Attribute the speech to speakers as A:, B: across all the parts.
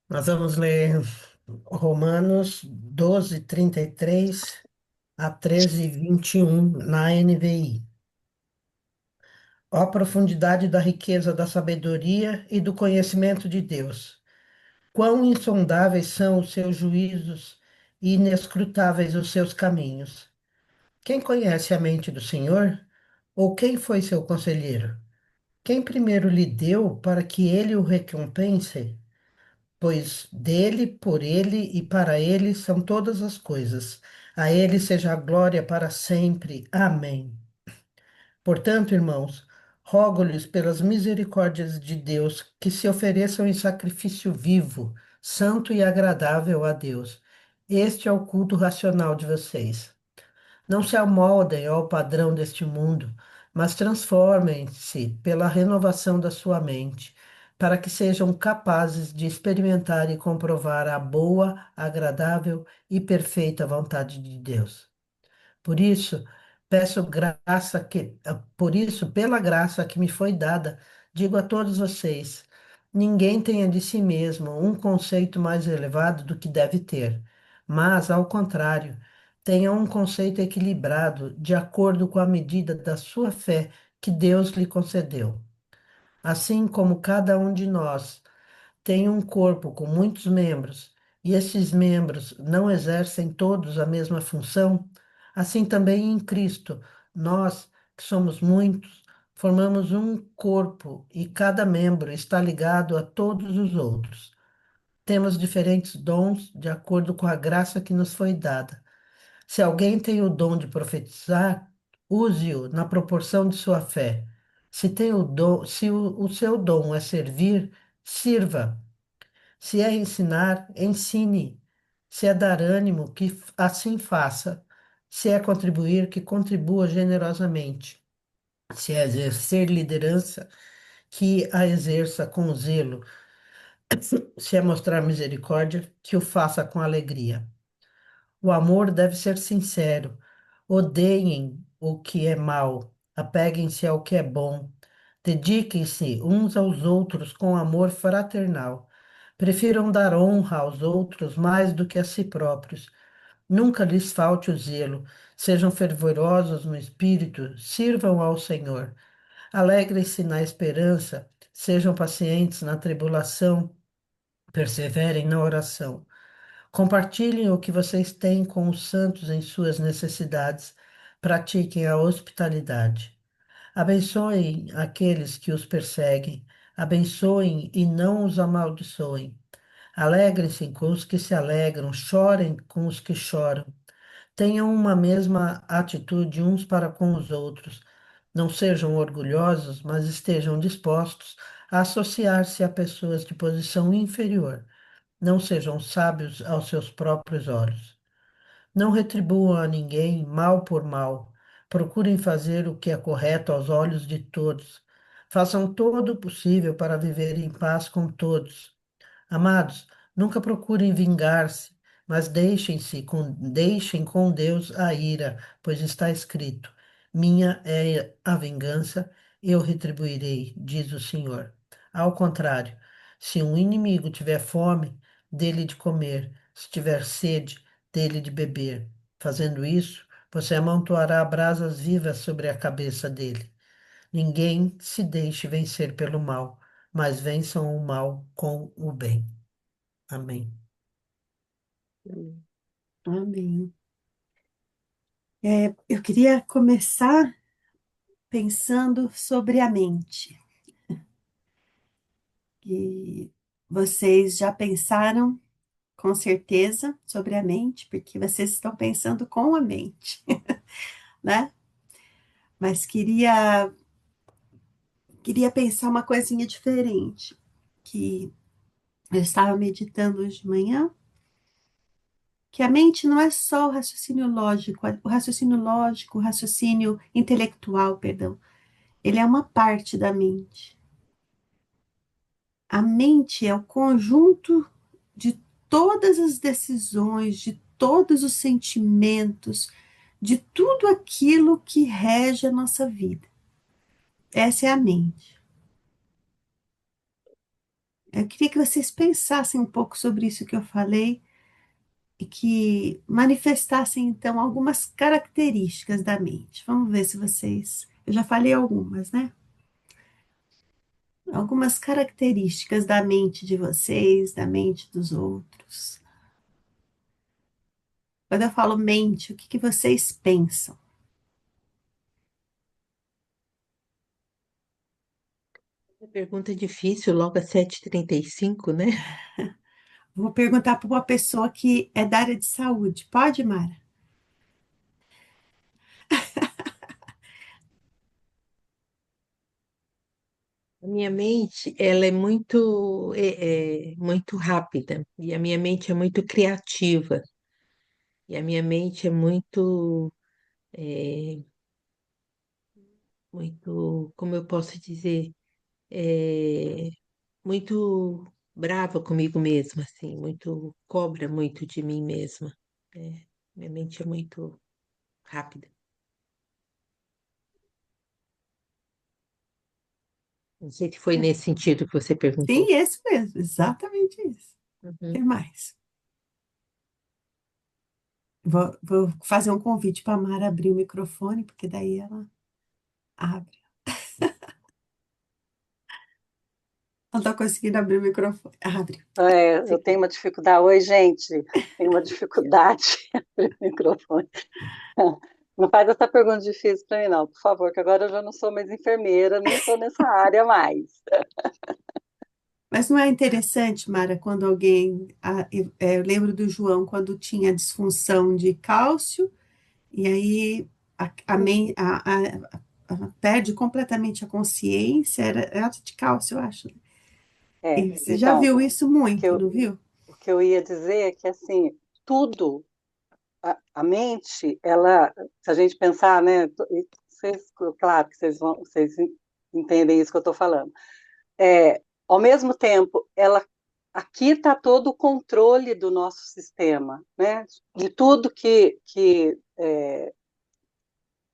A: Nós vamos ler Romanos 12, 33 a 13, 21 na NVI. Ó profundidade da riqueza da sabedoria e do conhecimento de Deus! Quão insondáveis são os seus juízos e inescrutáveis os seus caminhos! Quem conhece a mente do Senhor? Ou quem foi seu conselheiro? Quem primeiro lhe deu para que ele o recompense? Pois dele, por ele e para ele são todas as coisas. A ele seja a glória para sempre. Amém. Portanto, irmãos, rogo-lhes pelas misericórdias de Deus que se ofereçam em sacrifício vivo, santo e agradável a Deus. Este é o culto racional de vocês. Não se amoldem ao padrão deste mundo, mas transformem-se pela renovação da sua mente, para que sejam capazes de experimentar e comprovar a boa, agradável e perfeita vontade de Deus. Por isso, por isso, pela graça que me foi dada, digo a todos vocês: ninguém tenha de si mesmo um conceito mais elevado do que deve ter, mas, ao contrário, tenha um conceito equilibrado, de acordo com a medida da sua fé que Deus lhe concedeu. Assim como cada um de nós tem um corpo com muitos membros, e esses membros não exercem todos a mesma função, assim também em Cristo, nós, que somos muitos, formamos um corpo e cada membro está ligado a todos os outros. Temos diferentes dons de acordo com a graça que nos foi dada. Se alguém tem o dom de profetizar, use-o na proporção de sua fé. Se tem o dom, se o seu dom é servir, sirva. Se é ensinar, ensine. Se é dar ânimo, que assim faça. Se é contribuir, que contribua generosamente. Se é exercer liderança, que a exerça com zelo. Se é mostrar misericórdia, que o faça com alegria. O amor deve ser sincero. Odeiem o que é mal, apeguem-se ao que é bom. Dediquem-se uns aos outros com amor fraternal. Prefiram dar honra aos outros mais do que a si próprios. Nunca lhes falte o zelo. Sejam fervorosos no espírito, sirvam ao Senhor. Alegrem-se na esperança, sejam pacientes na tribulação, perseverem na oração. Compartilhem o que vocês têm com os santos em suas necessidades. Pratiquem a hospitalidade. Abençoem aqueles que os perseguem. Abençoem e não os amaldiçoem. Alegrem-se com os que se alegram. Chorem com os que choram. Tenham uma mesma atitude uns para com os outros. Não sejam orgulhosos, mas estejam dispostos a associar-se a pessoas de posição inferior. Não sejam sábios aos seus próprios olhos. Não retribuam a ninguém mal por mal. Procurem fazer o que é correto aos olhos de todos. Façam todo o possível para viver em paz com todos. Amados, nunca procurem vingar-se, mas deixem com Deus a ira, pois está escrito: minha é a vingança, eu retribuirei, diz o Senhor. Ao contrário, se um inimigo tiver fome, dele de comer, se tiver sede, dele de beber. Fazendo isso, você amontoará brasas vivas sobre a cabeça dele. Ninguém se deixe vencer pelo mal, mas vençam o mal com o bem. Amém.
B: Amém. Eu queria começar pensando sobre a mente. E vocês já pensaram, com certeza, sobre a mente, porque vocês estão pensando com a mente, né? Mas queria pensar uma coisinha diferente, que eu estava meditando hoje de manhã, que a mente não é só o raciocínio intelectual, perdão. Ele é uma parte da mente. A mente é o conjunto de todas as decisões, de todos os sentimentos, de tudo aquilo que rege a nossa vida. Essa é a mente. Eu queria que vocês pensassem um pouco sobre isso que eu falei e que manifestassem, então, algumas características da mente. Vamos ver se vocês. Eu já falei algumas, né? Algumas características da mente de vocês, da mente dos outros. Quando eu falo mente, o que que vocês pensam?
C: Pergunta difícil, logo às 7h35, né?
B: Vou perguntar para uma pessoa que é da área de saúde. Pode, Mara?
C: A minha mente, ela é muito rápida, e a minha mente é muito criativa, e a minha mente é é, como eu posso dizer, é, muito brava comigo mesma, assim, muito cobra muito de mim mesma. É, minha mente é muito rápida. Não sei se foi nesse sentido que você perguntou.
B: Sim, esse mesmo, exatamente isso. O que
C: Uhum.
B: mais? Vou fazer um convite para a Mara abrir o microfone, porque daí ela abre. Ela está conseguindo abrir o microfone. Abre.
D: Eu tenho uma dificuldade. Oi, gente, tenho uma dificuldade em abrir o microfone. Não faz essa pergunta difícil para mim, não, por favor, que agora eu já não sou mais enfermeira, nem estou nessa área mais.
B: Mas não é interessante, Mara, quando alguém. Eu lembro do João quando tinha disfunção de cálcio, e aí perde completamente a consciência, era de cálcio, eu acho. E você já
D: Então,
B: viu isso
D: o que
B: muito,
D: eu,
B: não viu?
D: o que eu ia dizer é que, assim, tudo, a mente, ela, se a gente pensar, né, e vocês, claro que vocês entendem isso que eu estou falando. Ao mesmo tempo, ela aqui está todo o controle do nosso sistema, né? De tudo que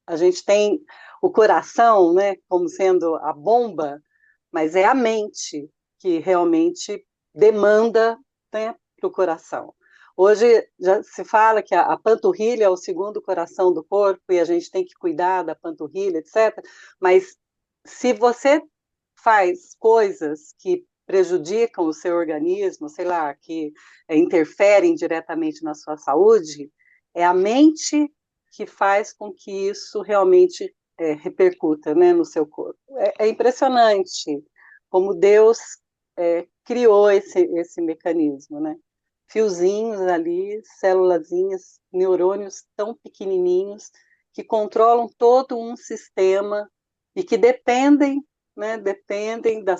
D: a gente tem o coração, né, como sendo a bomba, mas é a mente que realmente demanda, né, para o coração. Hoje já se fala que a panturrilha é o segundo coração do corpo e a gente tem que cuidar da panturrilha, etc. Mas se você faz coisas que prejudicam o seu organismo, sei lá, que interferem diretamente na sua saúde, é a mente que faz com que isso realmente repercuta, né, no seu corpo. É impressionante como Deus criou esse mecanismo, né? Fiozinhos ali, célulazinhas, neurônios tão pequenininhos que controlam todo um sistema e que dependem, né, dependem da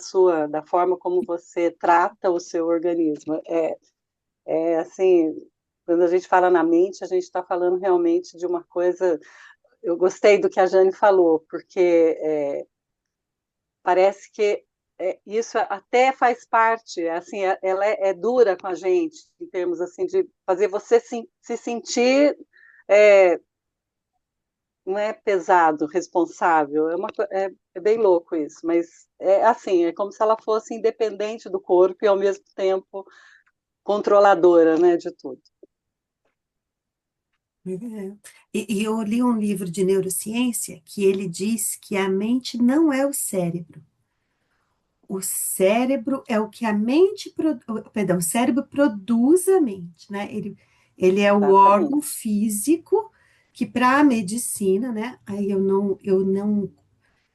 D: forma como você trata o seu organismo. Assim, quando a gente fala na mente, a gente está falando realmente de uma coisa. Eu gostei do que a Jane falou, porque parece que isso até faz parte, assim, ela é dura com a gente, em termos assim de fazer você se sentir não é pesado, responsável, é bem louco isso, mas é assim, é como se ela fosse independente do corpo e ao mesmo tempo controladora, né, de tudo.
B: É. E eu li um livro de neurociência que ele diz que a mente não é o cérebro. O cérebro é o que a mente, perdão, o cérebro produz a mente, né? Ele é o órgão
D: Exatamente.
B: físico que para a medicina, né? Aí eu não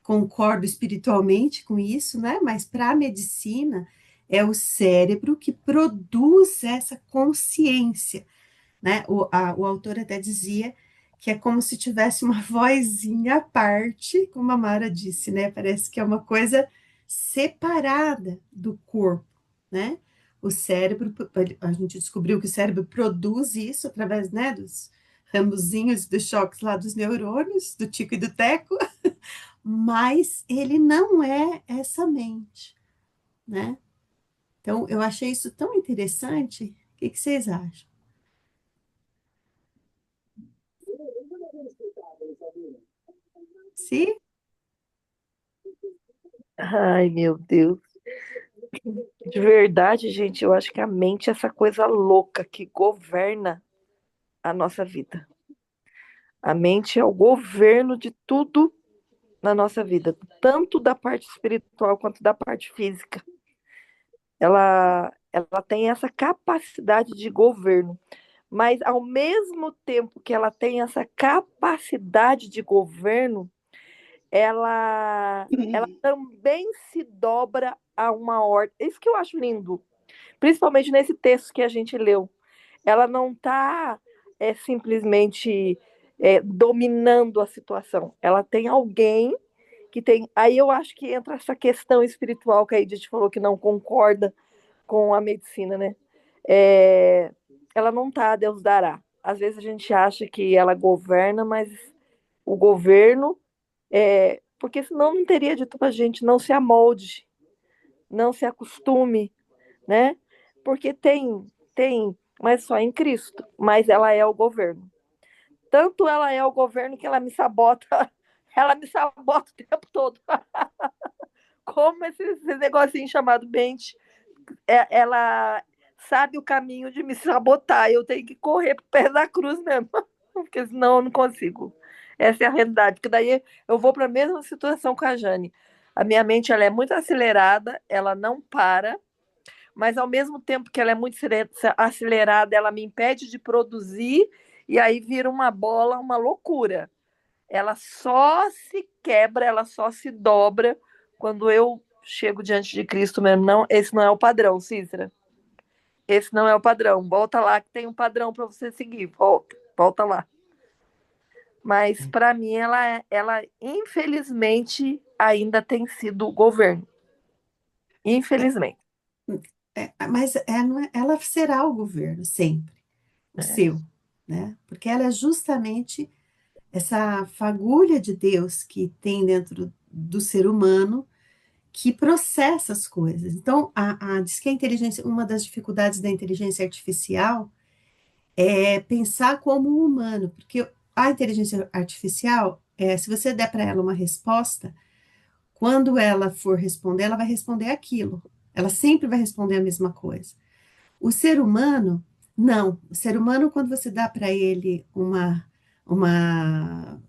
B: concordo espiritualmente com isso, né? Mas para a medicina é o cérebro que produz essa consciência, né? O autor até dizia que é como se tivesse uma vozinha à parte, como a Mara disse, né? Parece que é uma coisa separada do corpo, né? O cérebro, a gente descobriu que o cérebro produz isso através, né, dos ramozinhos dos choques lá dos neurônios, do tico e do teco, mas ele não é essa mente, né? Então, eu achei isso tão interessante. O que que vocês acham? Sim?
E: Ai, meu Deus. De verdade, gente, eu acho que a mente é essa coisa louca que governa a nossa vida. A mente é o governo de tudo na nossa vida, tanto da parte espiritual quanto da parte física. Ela tem essa capacidade de governo, mas ao mesmo tempo que ela tem essa capacidade de governo, ela também se dobra a uma ordem. Isso que eu acho lindo, principalmente nesse texto que a gente leu. Ela não está simplesmente dominando a situação. Ela tem alguém que tem. Aí eu acho que entra essa questão espiritual que a Edith falou que não concorda com a medicina, né? É, ela não tá, Deus dará. Às vezes a gente acha que ela governa, mas o governo porque senão não teria dito para a gente não se amolde, não se acostume, né? Porque tem, mas só em Cristo. Mas ela é o governo. Tanto ela é o governo que ela me sabota, ela me sabota o tempo todo. Como esse negocinho chamado mente, ela sabe o caminho de me sabotar. Eu tenho que correr pro pé da cruz mesmo, porque senão eu não consigo. Essa é a realidade. Porque daí eu vou para a mesma situação com a Jane. A minha mente ela é muito acelerada, ela não para, mas ao mesmo tempo que ela é muito acelerada, ela me impede de produzir e aí vira uma bola, uma loucura. Ela só se quebra, ela só se dobra quando eu chego diante de Cristo mesmo. Não, esse não é o padrão, Cícera. Esse não é o padrão. Volta lá que tem um padrão para você seguir. Volta lá. Mas para mim ela infelizmente ainda tem sido o governo. Infelizmente.
B: Mas ela será o governo sempre, o seu, né? Porque ela é justamente essa fagulha de Deus que tem dentro do ser humano que processa as coisas. Então, diz que a inteligência, uma das dificuldades da inteligência artificial é pensar como um humano, porque a inteligência artificial, se você der para ela uma resposta, quando ela for responder, ela vai responder aquilo. Ela sempre vai responder a mesma coisa. O ser humano, não. O ser humano, quando você dá para ele uma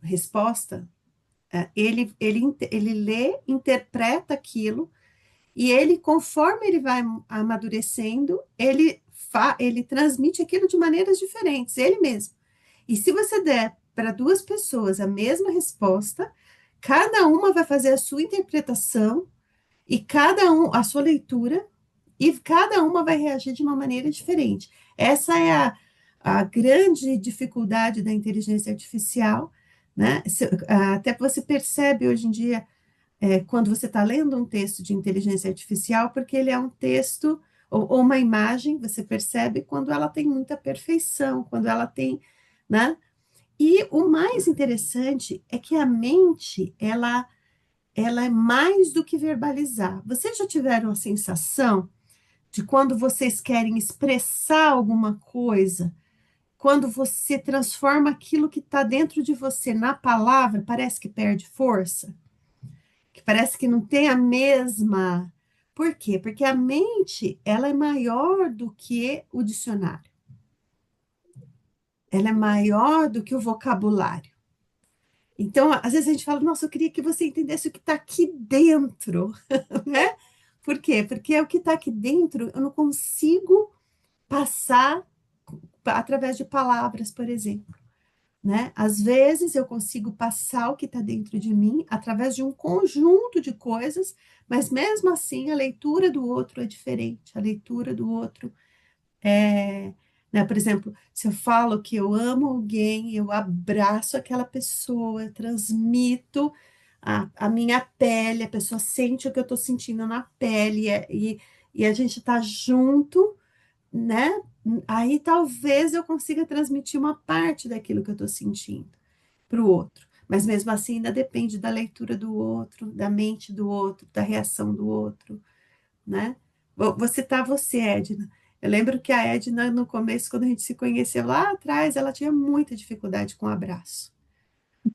B: resposta, ele lê, interpreta aquilo, e ele, conforme ele vai amadurecendo, ele transmite aquilo de maneiras diferentes, ele mesmo. E se você der para duas pessoas a mesma resposta, cada uma vai fazer a sua interpretação e cada um a sua leitura, e cada uma vai reagir de uma maneira diferente. Essa é a grande dificuldade da inteligência artificial, né? Até você percebe hoje em dia, quando você está lendo um texto de inteligência artificial, porque ele é um texto ou uma imagem, você percebe quando ela tem muita perfeição, quando ela tem, né? E o mais interessante é que a mente, ela é mais do que verbalizar. Vocês já tiveram a sensação de quando vocês querem expressar alguma coisa, quando você transforma aquilo que está dentro de você na palavra, parece que perde força? Que parece que não tem a mesma. Por quê? Porque a mente, ela é maior do que o dicionário. Ela é maior do que o vocabulário. Então, às vezes a gente fala, nossa, eu queria que você entendesse o que está aqui dentro, né? Por quê? Porque o que está aqui dentro eu não consigo passar através de palavras, por exemplo, né? Às vezes eu consigo passar o que está dentro de mim através de um conjunto de coisas, mas mesmo assim a leitura do outro é diferente, a leitura do outro né? Por exemplo, se eu falo que eu amo alguém, eu abraço aquela pessoa, eu transmito a minha pele, a pessoa sente o que eu estou sentindo na pele, e a gente está junto, né? Aí talvez eu consiga transmitir uma parte daquilo que eu estou sentindo para o outro. Mas mesmo assim, ainda depende da leitura do outro, da mente do outro, da reação do outro, né? Vou citar você, Edna. Eu lembro que a Edna, no começo, quando a gente se conheceu lá atrás, ela tinha muita dificuldade com abraço.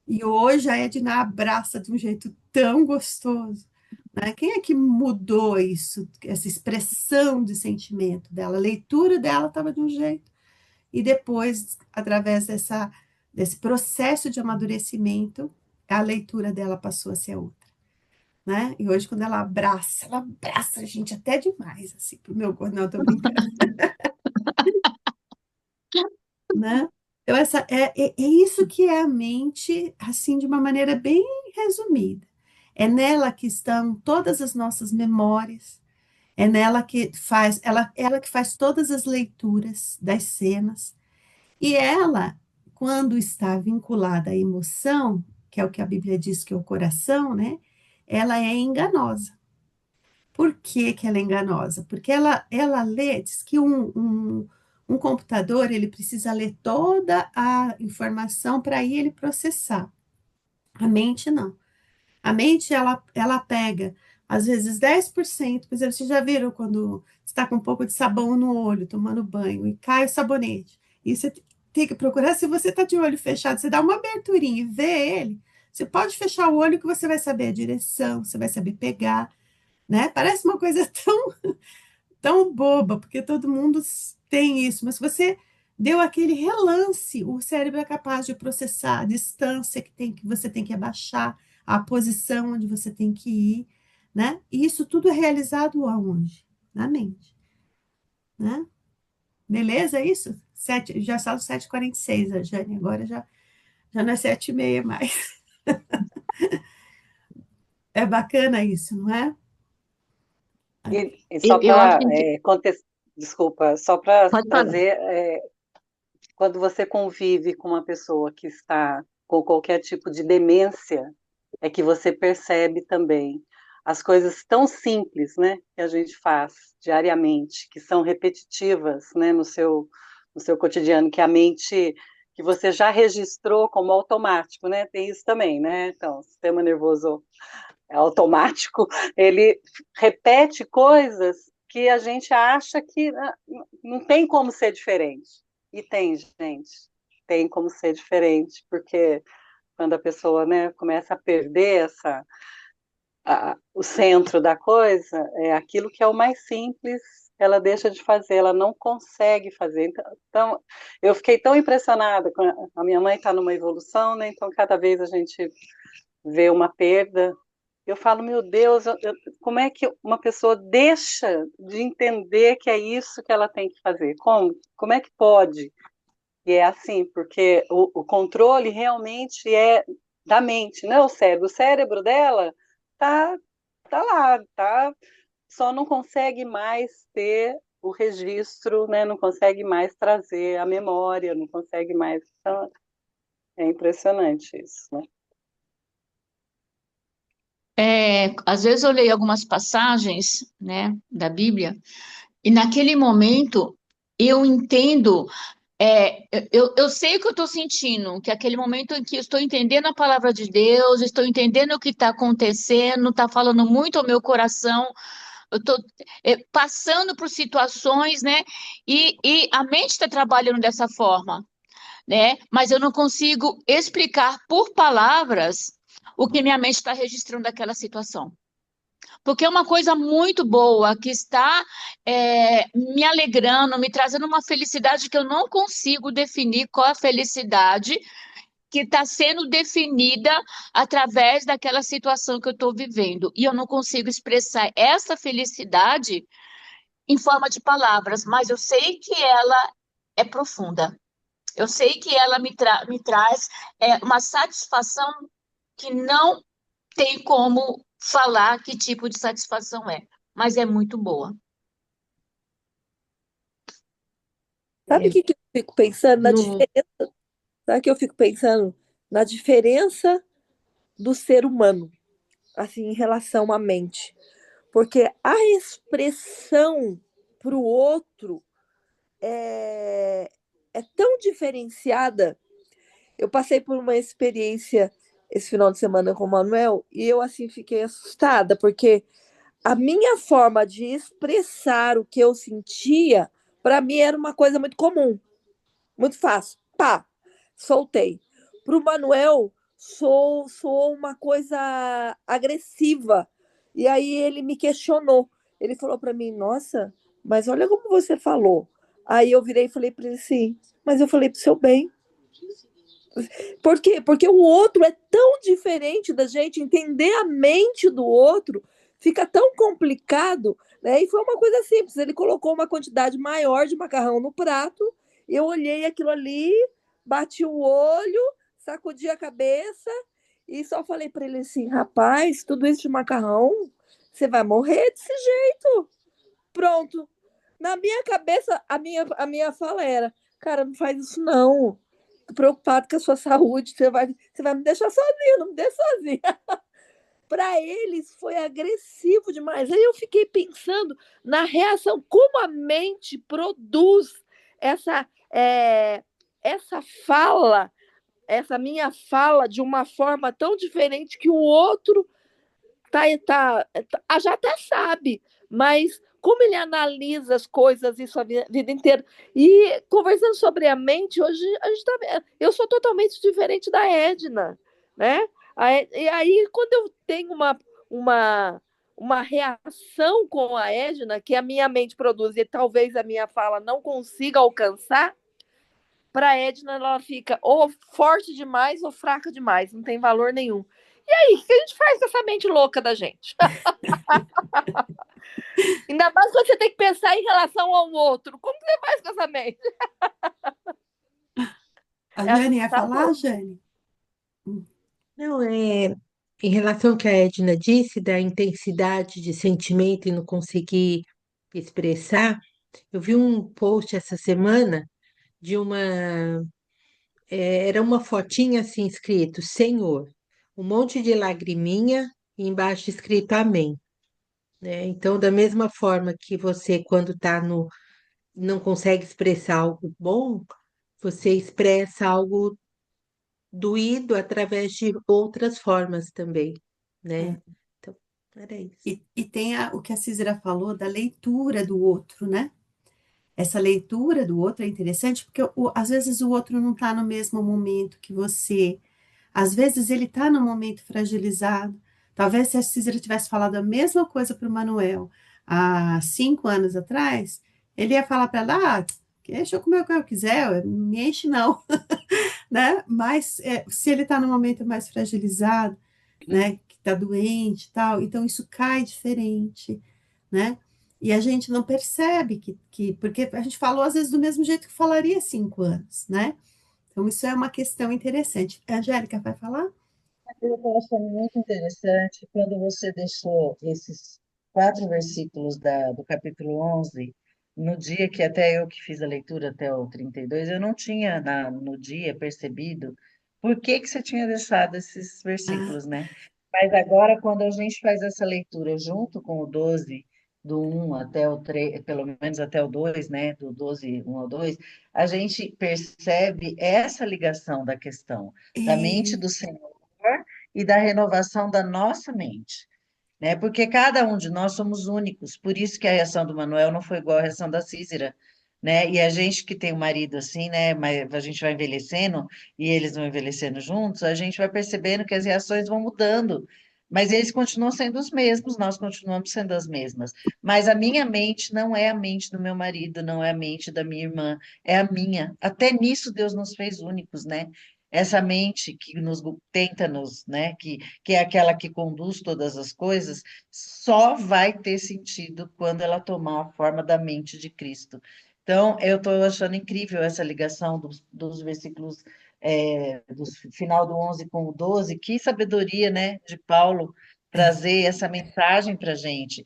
B: E hoje a Edna abraça de um jeito tão gostoso, né? Quem é que mudou isso, essa expressão de sentimento dela? A leitura dela estava de um jeito, e depois, através desse processo de amadurecimento, a leitura dela passou a ser outra, né? E hoje, quando ela abraça a gente até demais, assim, pro meu gosto. Não, tô brincando, né? Então, é isso que é a mente, assim, de uma maneira bem resumida. É nela que estão todas as nossas memórias, é nela que faz, ela que faz todas as leituras das cenas, e ela, quando está vinculada à emoção, que é o que a Bíblia diz que é o coração, né? Ela é enganosa. Por que que ela é enganosa? Porque ela lê, diz que um computador, ele precisa ler toda a informação para aí ele processar. A mente não. A mente, ela pega, às vezes, 10%. Por exemplo, vocês já viram quando está com um pouco de sabão no olho, tomando banho, e cai o sabonete. E você tem que procurar, se você está de olho fechado, você dá uma aberturinha e vê ele, você pode fechar o olho que você vai saber a direção, você vai saber pegar, né? Parece uma coisa tão boba, porque todo mundo tem isso, mas se você deu aquele relance, o cérebro é capaz de processar a distância que você tem que abaixar, a posição onde você tem que ir, né? E isso tudo é realizado aonde? Na mente, né? Beleza, é isso? Já são 7h46, a Jane, agora já não é 7h30 mais. É bacana isso, não é?
D: E só
F: Eu acho
D: para
F: que
D: desculpa, só para
F: pode falar.
D: trazer, quando você convive com uma pessoa que está com qualquer tipo de demência, é que você percebe também as coisas tão simples, né, que a gente faz diariamente, que são repetitivas, né, no seu cotidiano, que a mente que você já registrou como automático, né, tem isso também, né, então, o sistema nervoso é automático, ele repete coisas que a gente acha que não tem como ser diferente. E tem, gente, tem como ser diferente, porque quando a pessoa, né, começa a perder o centro da coisa, é aquilo que é o mais simples, ela deixa de fazer, ela não consegue fazer. Então eu fiquei tão impressionada com a minha mãe está numa evolução, né? Então cada vez a gente vê uma perda. Eu falo, meu Deus, como é que uma pessoa deixa de entender que é isso que ela tem que fazer? Como é que pode? E é assim, porque o controle realmente é da mente, não é o cérebro. O cérebro dela tá, tá lá, tá, só não consegue mais ter o registro, né? Não consegue mais trazer a memória, não consegue mais. Então, é impressionante isso, né?
F: Às vezes eu leio algumas passagens, né, da Bíblia, e naquele momento eu entendo, eu sei o que eu estou sentindo, que é aquele momento em que eu estou entendendo a palavra de Deus, estou entendendo o que está acontecendo, está falando muito ao meu coração, eu estou passando por situações, né, e a mente está trabalhando dessa forma, né, mas eu não consigo explicar por palavras o que minha mente está registrando daquela situação. Porque é uma coisa muito boa que está me alegrando, me trazendo uma felicidade que eu não consigo definir qual a felicidade que está sendo definida através daquela situação que eu estou vivendo. E eu não consigo expressar essa felicidade em forma de palavras, mas eu sei que ela é profunda. Eu sei que ela me traz uma satisfação que não tem como falar que tipo de satisfação é, mas é muito boa.
E: Sabe o
C: É,
E: que eu fico pensando?
C: no,
E: Sabe o que eu fico pensando? Na diferença do ser humano, assim, em relação à mente. Porque a expressão para o outro é tão diferenciada. Eu passei por uma experiência esse final de semana com o Manuel e eu, assim, fiquei assustada, porque a minha forma de expressar o que eu sentia, para mim, era uma coisa muito comum, muito fácil. Pá, soltei. Para o Manuel, sou uma coisa agressiva. E aí ele me questionou. Ele falou para mim: Nossa, mas olha como você falou. Aí eu virei e falei para ele assim: Mas eu falei para o seu bem. Por quê? Porque o outro é tão diferente da gente, entender a mente do outro fica tão complicado, né? E foi uma coisa simples. Ele colocou uma quantidade maior de macarrão no prato, eu olhei aquilo ali, bati o olho, sacudi a cabeça e só falei para ele assim: rapaz, tudo isso de macarrão, você vai morrer desse jeito. Pronto. Na minha cabeça, a minha fala era: cara, não faz isso não. Tô preocupado com a sua saúde, você vai me deixar sozinha, não me deixa sozinha. Para eles foi agressivo demais. Aí eu fiquei pensando na reação, como a mente produz essa, essa fala, essa minha fala de uma forma tão diferente que o outro já até sabe, mas como ele analisa as coisas isso a vida inteira. E conversando sobre a mente, hoje a gente eu sou totalmente diferente da Edna, né? E aí, quando eu tenho uma, uma reação com a Edna, que a minha mente produz e talvez a minha fala não consiga alcançar, para a Edna ela fica ou forte demais ou fraca demais, não tem valor nenhum. E aí, o que a gente faz com essa mente louca da gente? Ainda mais quando você tem que pensar em relação ao outro. Como que você faz com essa mente?
B: A
E: É
B: Jane ia falar,
E: assustador.
B: Jane?
C: Não, em relação ao que a Edna disse, da intensidade de sentimento e não conseguir expressar, eu vi um post essa semana de era uma fotinha assim escrito, Senhor, um monte de lagriminha e embaixo escrito Amém, né? Então, da mesma forma que você, quando está no, não consegue expressar algo bom, você expressa algo doído através de outras formas também, né?
B: É.
C: Então, era isso.
B: E tem o que a Cícera falou da leitura do outro, né? Essa leitura do outro é interessante porque às vezes o outro não está no mesmo momento que você. Às vezes ele está num momento fragilizado. Talvez se a Cícera tivesse falado a mesma coisa para o Manuel há 5 anos atrás, ele ia falar para ela: deixa eu comer o que eu quiser, não me enche não, né? Mas se ele está num momento mais fragilizado, né, que está doente e tal, então isso cai diferente, né? E a gente não percebe porque a gente falou às vezes do mesmo jeito que falaria há 5 anos, né? Então isso é uma questão interessante. A Angélica vai falar?
G: Eu estou achando muito interessante quando você deixou esses 4 versículos do capítulo 11, no dia que até eu que fiz a leitura até o 32, eu não tinha no dia percebido por que que você tinha deixado esses
B: Ah,
G: versículos, né? Mas agora, quando a gente faz essa leitura junto com o 12, do 1 até o 3, pelo menos até o 2, né? Do 12, 1 ao 2, a gente percebe essa ligação da questão da mente
B: é,
G: do Senhor e da renovação da nossa mente, né? Porque cada um de nós somos únicos, por isso que a reação do Manuel não foi igual à reação da Cícera, né? E a gente que tem um marido assim, né? Mas a gente vai envelhecendo e eles vão envelhecendo juntos, a gente vai percebendo que as reações vão mudando. Mas eles continuam sendo os mesmos, nós continuamos sendo as mesmas. Mas a minha mente não é a mente do meu marido, não é a mente da minha irmã, é a minha. Até nisso Deus nos fez únicos, né? Essa mente que tenta nos, né, que é aquela que conduz todas as coisas, só vai ter sentido quando ela tomar a forma da mente de Cristo. Então, eu estou achando incrível essa ligação dos versículos do final do 11 com o 12, que sabedoria, né, de Paulo trazer essa mensagem para a gente,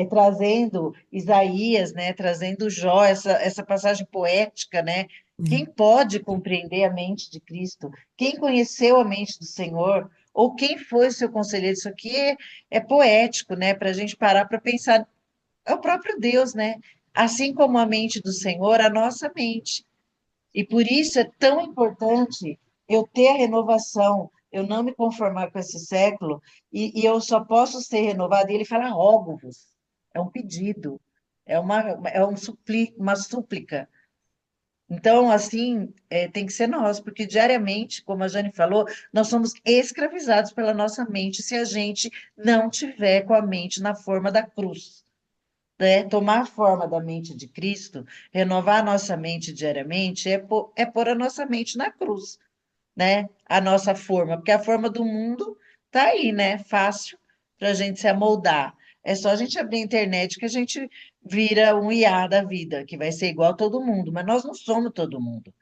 G: trazendo Isaías, né, trazendo Jó, essa passagem poética, né, quem pode compreender a mente de Cristo? Quem conheceu a mente do Senhor? Ou quem foi seu conselheiro? Isso aqui é poético, né? Para a gente parar para pensar. É o próprio Deus, né? Assim como a mente do Senhor, a nossa mente. E por isso é tão importante eu ter a renovação, eu não me conformar com esse século, e eu só posso ser renovado. E ele fala, rogo-vos. É um pedido, é uma súplica Então, assim, tem que ser nós, porque diariamente, como a Jane falou, nós somos escravizados pela nossa mente se a gente não tiver com a mente na forma da cruz, né? Tomar a forma da mente de Cristo, renovar a nossa mente diariamente, é pôr a nossa mente na cruz, né? A nossa forma, porque a forma do mundo tá aí, né? Fácil para a gente se amoldar. É só a gente abrir a internet que a gente vira um IA da vida, que vai ser igual a todo mundo, mas nós não somos todo mundo.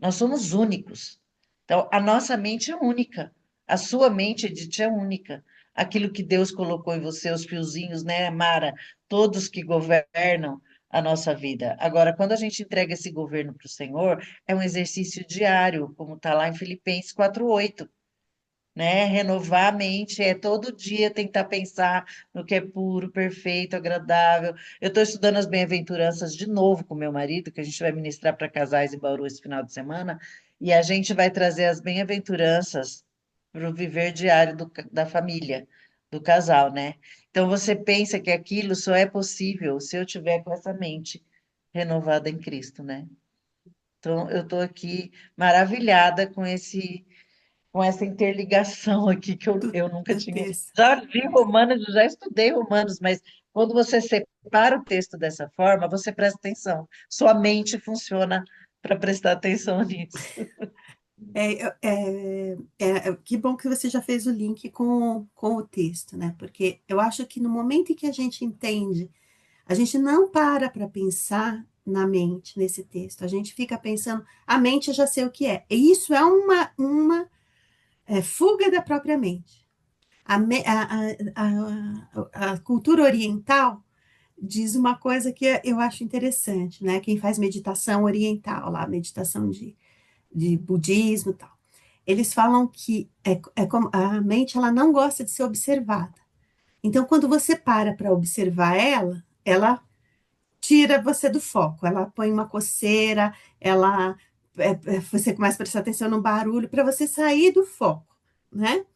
G: Nós somos únicos. Então, a nossa mente é única. A sua mente, Edith, é única. Aquilo que Deus colocou em você, os fiozinhos, né, Mara? Todos que governam a nossa vida. Agora, quando a gente entrega esse governo para o Senhor, é um exercício diário, como está lá em Filipenses 4:8, né? Renovar a mente é todo dia tentar pensar no que é puro, perfeito, agradável. Eu estou estudando as bem-aventuranças de novo com meu marido, que a gente vai ministrar para casais em Bauru esse final de semana, e a gente vai trazer as bem-aventuranças para o viver diário da família, do casal, né? Então você pensa que aquilo só é possível se eu tiver com essa mente renovada em Cristo, né? Então eu estou aqui maravilhada com essa interligação aqui que eu nunca
B: Do
G: tinha.
B: texto.
G: Já vi Romanos, eu já estudei Romanos, mas quando você separa o texto dessa forma, você presta atenção. Sua mente funciona para prestar atenção nisso.
B: Que bom que você já fez o link com o texto, né? Porque eu acho que no momento em que a gente entende, a gente não para pensar na mente nesse texto. A gente fica pensando, a mente eu já sei o que é. E isso é uma fuga da própria mente. A cultura oriental diz uma coisa que eu acho interessante, né? Quem faz meditação oriental, lá, meditação de budismo e tal, eles falam que é como a mente ela não gosta de ser observada. Então, quando você para observar ela tira você do foco, ela põe uma coceira, você começa a prestar atenção no barulho para você sair do foco, né?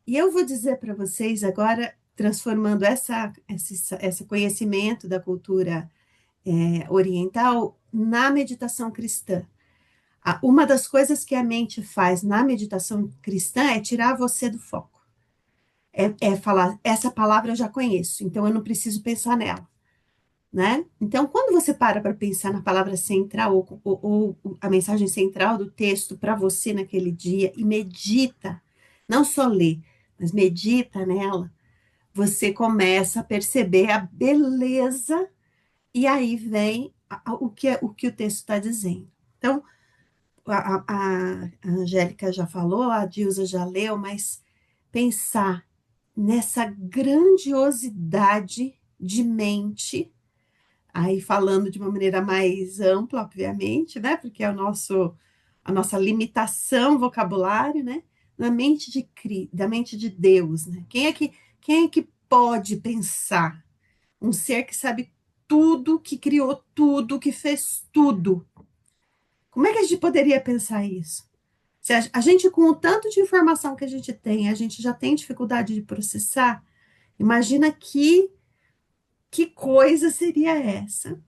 B: E eu vou dizer para vocês agora, transformando esse conhecimento da cultura oriental na meditação cristã. Uma das coisas que a mente faz na meditação cristã é tirar você do foco. É falar, essa palavra eu já conheço, então eu não preciso pensar nela, né? Então, quando você para pensar na palavra central ou a mensagem central do texto para você naquele dia e medita, não só lê, mas medita nela, você começa a perceber a beleza e aí vem o que o texto está dizendo. Então, a Angélica já falou, a Dilza já leu, mas pensar nessa grandiosidade de mente, aí falando de uma maneira mais ampla, obviamente, né? Porque é a nossa limitação vocabulário, né? Da mente de Deus, né? Quem é que pode pensar? Um ser que sabe tudo, que criou tudo, que fez tudo. Como é que a gente poderia pensar isso? Se a gente, com o tanto de informação que a gente já tem dificuldade de processar, imagina que coisa seria essa?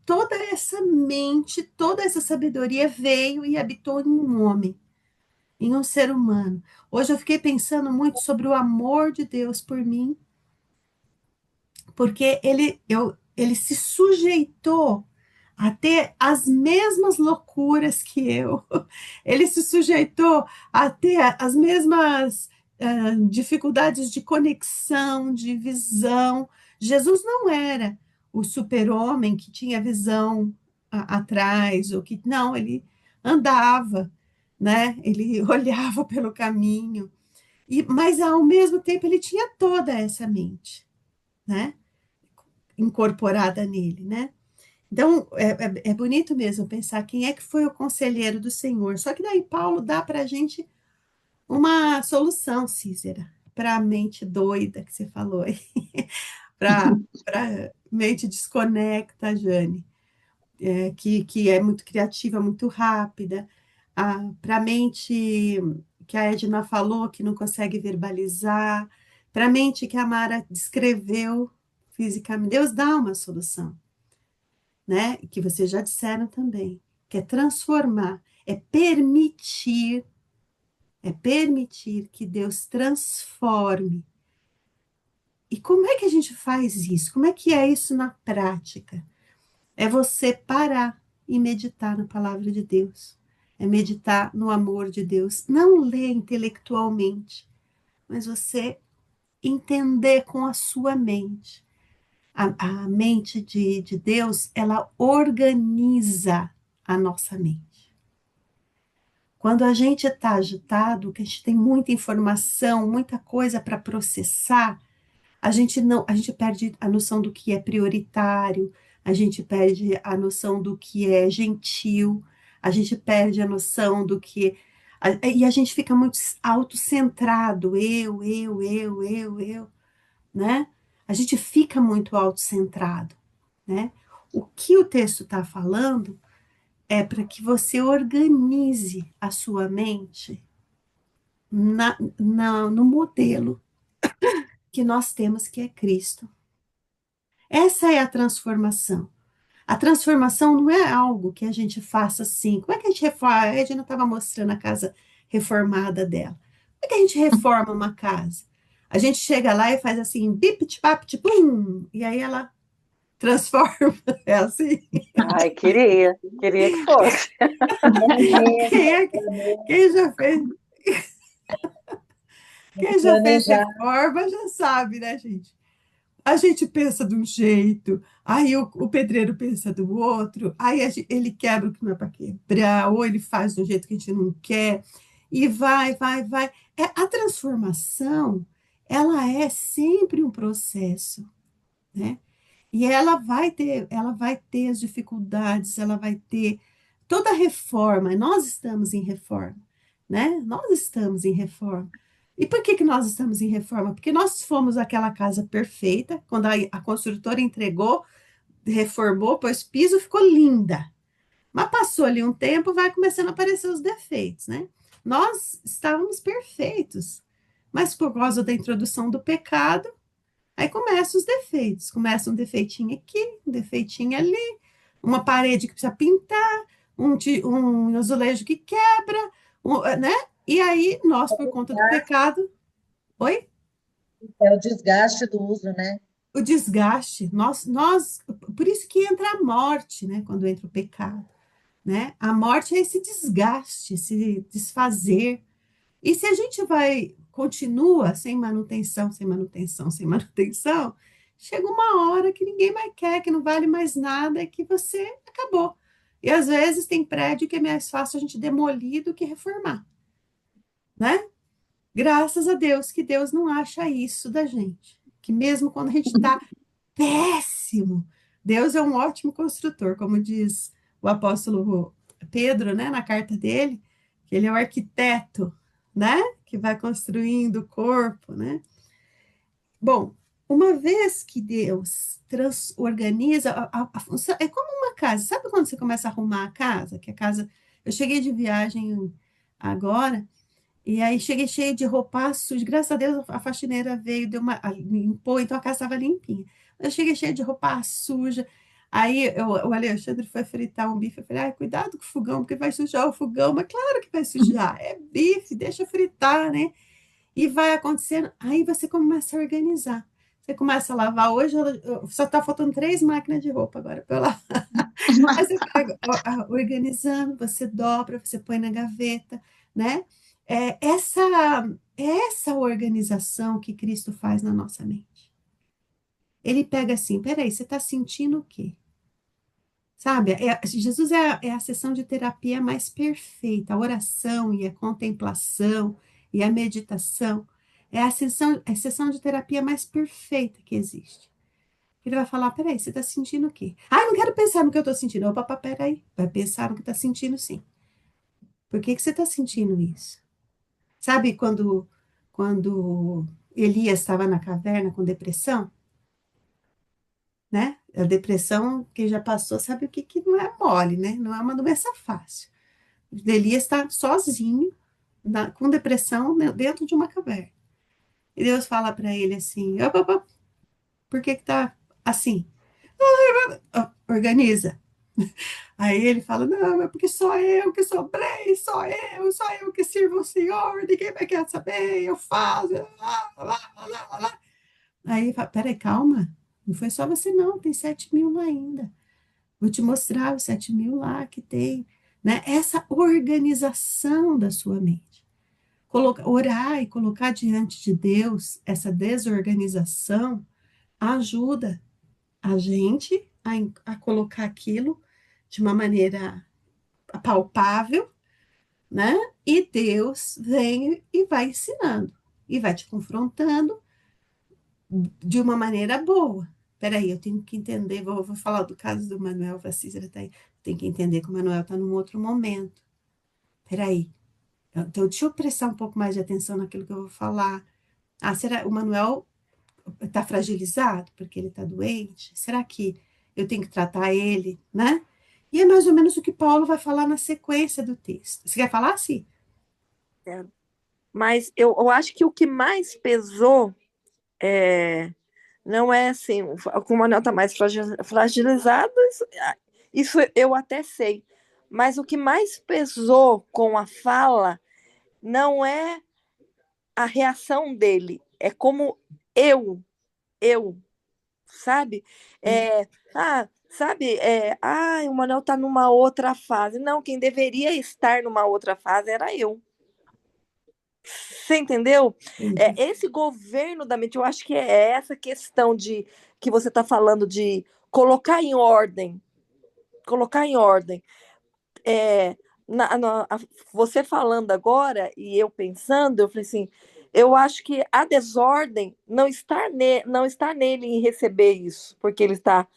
B: Toda essa mente, toda essa sabedoria veio e habitou em um homem, em um ser humano. Hoje eu fiquei pensando muito sobre o amor de Deus por mim, porque ele se sujeitou a ter as mesmas loucuras que eu. Ele se sujeitou a ter as mesmas dificuldades de conexão, de visão. Jesus não era o super-homem que tinha visão atrás, ou que não, ele andava, né? Ele olhava pelo caminho. Mas ao mesmo tempo ele tinha toda essa mente, né? Incorporada nele, né? Então, é bonito mesmo pensar quem é que foi o conselheiro do Senhor. Só que daí Paulo dá para a gente uma solução, Cícera, para a mente doida que você falou aí, para mente desconecta, Jane, que é muito criativa, muito rápida, para a mente que a Edna falou, que não consegue verbalizar, para a mente que a Mara descreveu fisicamente. Deus dá uma solução. né? Que vocês já disseram também, que é transformar, é permitir que Deus transforme. E como é que a gente faz isso? Como é que é isso na prática? É você parar e meditar na palavra de Deus. É meditar no amor de Deus. Não ler intelectualmente, mas você entender com a sua mente. A mente de Deus, ela organiza a nossa mente. Quando a gente está agitado, que a gente tem muita informação, muita coisa para processar, a gente perde a noção do que é prioritário, a gente perde a noção do que é gentil, a gente perde a noção do que e a gente fica muito autocentrado, eu, né? A gente fica muito autocentrado, né? O que o texto está falando é para que você organize a sua mente no modelo que nós temos, que é Cristo. Essa é a transformação. A transformação não é algo que a gente faça assim. Como é que a gente reforma? A Edna estava mostrando a casa reformada dela. Como é que a gente reforma uma casa? A gente chega lá e faz assim, bip, bap, pum, e aí ela transforma. É assim.
D: Ai, queria que fosse.
B: Quem, é, quem já fez, quem já fez
G: Planejar.
B: reforma já sabe, né, gente? A gente pensa de um jeito, aí o pedreiro pensa do outro, aí ele quebra o que não é para quebrar, ou ele faz do jeito que a gente não quer, e vai. A transformação, ela é sempre um processo, né? E ela vai ter as dificuldades, ela vai ter toda a reforma. Nós estamos em reforma, né? Nós estamos em reforma. E por que que nós estamos em reforma? Porque nós fomos aquela casa perfeita, quando a construtora entregou, reformou, pôs piso, ficou linda. Mas passou ali um tempo, vai começando a aparecer os defeitos, né? Nós estávamos perfeitos, mas por causa da introdução do pecado, aí começam os defeitos. Começa um defeitinho aqui, um defeitinho ali, uma parede que precisa pintar, um azulejo que quebra, né? E aí nós, por conta do pecado, oi?
G: É o desgaste do uso, né?
B: O desgaste, por isso que entra a morte, né? Quando entra o pecado, né? A morte é esse desgaste, esse desfazer. E se a gente continua sem manutenção, sem manutenção, chega uma hora que ninguém mais quer, que não vale mais nada, que você acabou. E às vezes tem prédio que é mais fácil a gente demolir do que reformar, né? Graças a Deus que Deus não acha isso da gente. Que mesmo quando a gente está péssimo, Deus é um ótimo construtor, como diz o apóstolo Pedro, né, na carta dele, que ele é o arquiteto, né, que vai construindo o corpo, né? Bom, uma vez que Deus organiza a função, é como uma casa. Sabe quando você começa a arrumar a casa? Que a casa. Eu cheguei de viagem agora, e aí cheguei cheia de roupa suja. Graças a Deus a faxineira veio, limpou, então a casa estava limpinha. Eu cheguei cheia de roupa suja. Aí o Alexandre foi fritar um bife. Eu falei, ai, cuidado com o fogão, porque vai sujar o fogão. Mas claro que vai sujar. É bife, deixa fritar, né? E vai acontecendo. Aí você começa a organizar. Você começa a lavar. Hoje só está faltando 3 máquinas de roupa agora para eu lavar. Aí você vai organizando, você dobra, você põe na gaveta, né? É essa organização que Cristo faz na nossa mente. Ele pega assim, peraí, você está sentindo o quê? Sabe, Jesus é a sessão de terapia mais perfeita, a oração e a contemplação e a meditação é a sessão de terapia mais perfeita que existe. Ele vai falar, peraí, você está sentindo o quê? Ah, eu não quero pensar no que eu estou sentindo. Opa, peraí, vai pensar no que está sentindo sim. Por que você está sentindo isso? Sabe quando Elias estava na caverna com depressão, né? A depressão que já passou, sabe o que não é mole, né? Não é uma doença fácil. Elias está sozinho, com depressão, né, dentro de uma caverna. E Deus fala para ele assim: opa, por que está assim? organiza. Aí ele fala, não, é porque só eu que sobrei, só eu que sirvo o Senhor, ninguém vai querer saber, eu faço, lá, lá, lá, lá, lá. Aí ele fala, peraí, calma, não foi só você não, tem 7.000 lá ainda. Vou te mostrar os 7.000 lá que tem, né? Essa organização da sua mente. Orar e colocar diante de Deus essa desorganização ajuda a gente a colocar aquilo de uma maneira palpável, né? E Deus vem e vai ensinando, e vai te confrontando de uma maneira boa. Peraí, eu tenho que entender, vou falar do caso do Manuel Vacísera, tá aí. Tem que entender que o Manuel está num outro momento. Peraí, então deixa eu prestar um pouco mais de atenção naquilo que eu vou falar. Ah, será o Manuel está fragilizado porque ele está doente? Será que eu tenho que tratar ele, né? E é mais ou menos o que Paulo vai falar na sequência do texto. Você quer falar, sim?
E: Mas eu acho que o que mais pesou não é assim, como o anel está mais fragilizado, isso eu até sei. Mas o que mais pesou com a fala não é a reação dele, é como eu, sabe? Sabe, o Manuel está numa outra fase. Não, quem deveria estar numa outra fase era eu. Você entendeu? Esse governo da mente, eu acho que é essa questão de que você está falando de colocar em ordem. Colocar em ordem. Você falando agora e eu pensando, eu falei assim, eu acho que a desordem não está nele em receber isso, porque ele está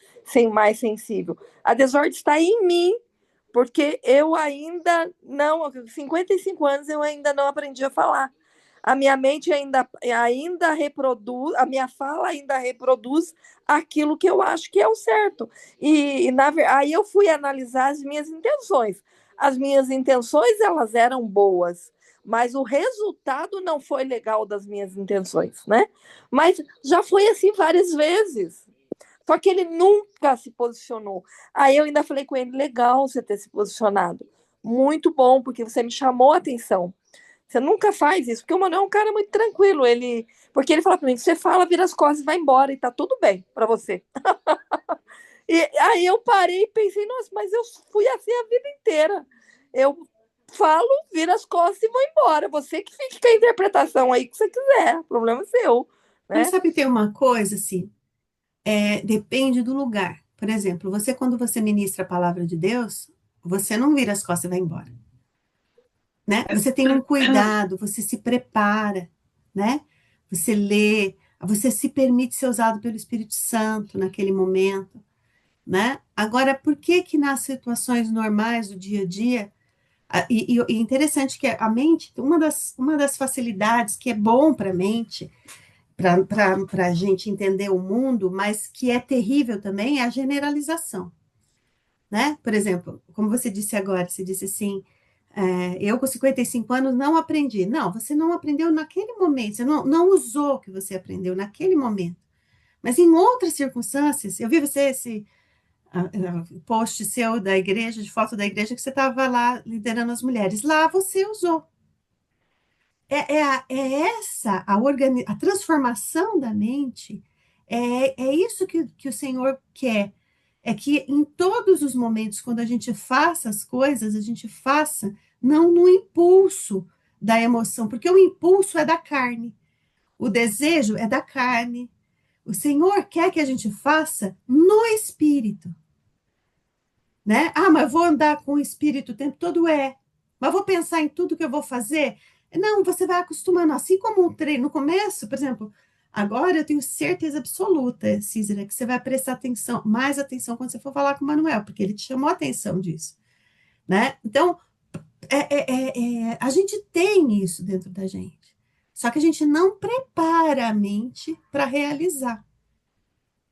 E: mais sensível. A desordem está em mim, porque eu ainda não, 55 anos eu ainda não aprendi a falar. A minha mente ainda reproduz, a minha fala ainda reproduz aquilo que eu acho que é o certo. Aí eu fui analisar as minhas intenções. As minhas intenções, elas eram boas, mas o resultado não foi legal das minhas intenções, né? Mas já foi assim várias vezes. Só que ele nunca se posicionou. Aí eu ainda falei com ele, legal você ter se posicionado. Muito bom, porque você me chamou a atenção. Você nunca faz isso, porque o Manuel é um cara muito tranquilo. Porque ele fala para mim, você fala, vira as costas e vai embora, e tá tudo bem para você. E aí eu parei e pensei, nossa, mas eu fui assim a vida inteira. Eu falo, vira as costas e vou embora. Você que fica com a interpretação aí que você quiser, o problema é seu,
B: Mas
E: né?
B: sabe, tem uma coisa assim, depende do lugar. Por exemplo, quando você ministra a palavra de Deus, você não vira as costas e vai embora, né? Você tem um cuidado, você se prepara, né? Você lê, você se permite ser usado pelo Espírito Santo naquele momento, né? Agora, por que que nas situações normais do dia a dia, e interessante que a mente, uma das facilidades que é bom para a mente, para a gente entender o mundo, mas que é terrível também, é a generalização, né? Por exemplo, como você disse agora, você disse assim, eu com 55 anos não aprendi. Não, você não aprendeu naquele momento, você não usou o que você aprendeu naquele momento. Mas em outras circunstâncias, eu vi esse post seu da igreja, de foto da igreja, que você estava lá liderando as mulheres. Lá você usou. Essa a transformação da mente, é isso que o Senhor quer. É que em todos os momentos, quando a gente faça as coisas, a gente faça não no impulso da emoção, porque o impulso é da carne, o desejo é da carne. O Senhor quer que a gente faça no espírito, né? Ah, mas eu vou andar com o espírito o tempo todo, mas vou pensar em tudo que eu vou fazer. Não, você vai acostumando, assim como um treino no começo, por exemplo, agora eu tenho certeza absoluta, Cícera, que você vai prestar atenção, mais atenção quando você for falar com o Manuel, porque ele te chamou a atenção disso, né? Então, a gente tem isso dentro da gente, só que a gente não prepara a mente para realizar,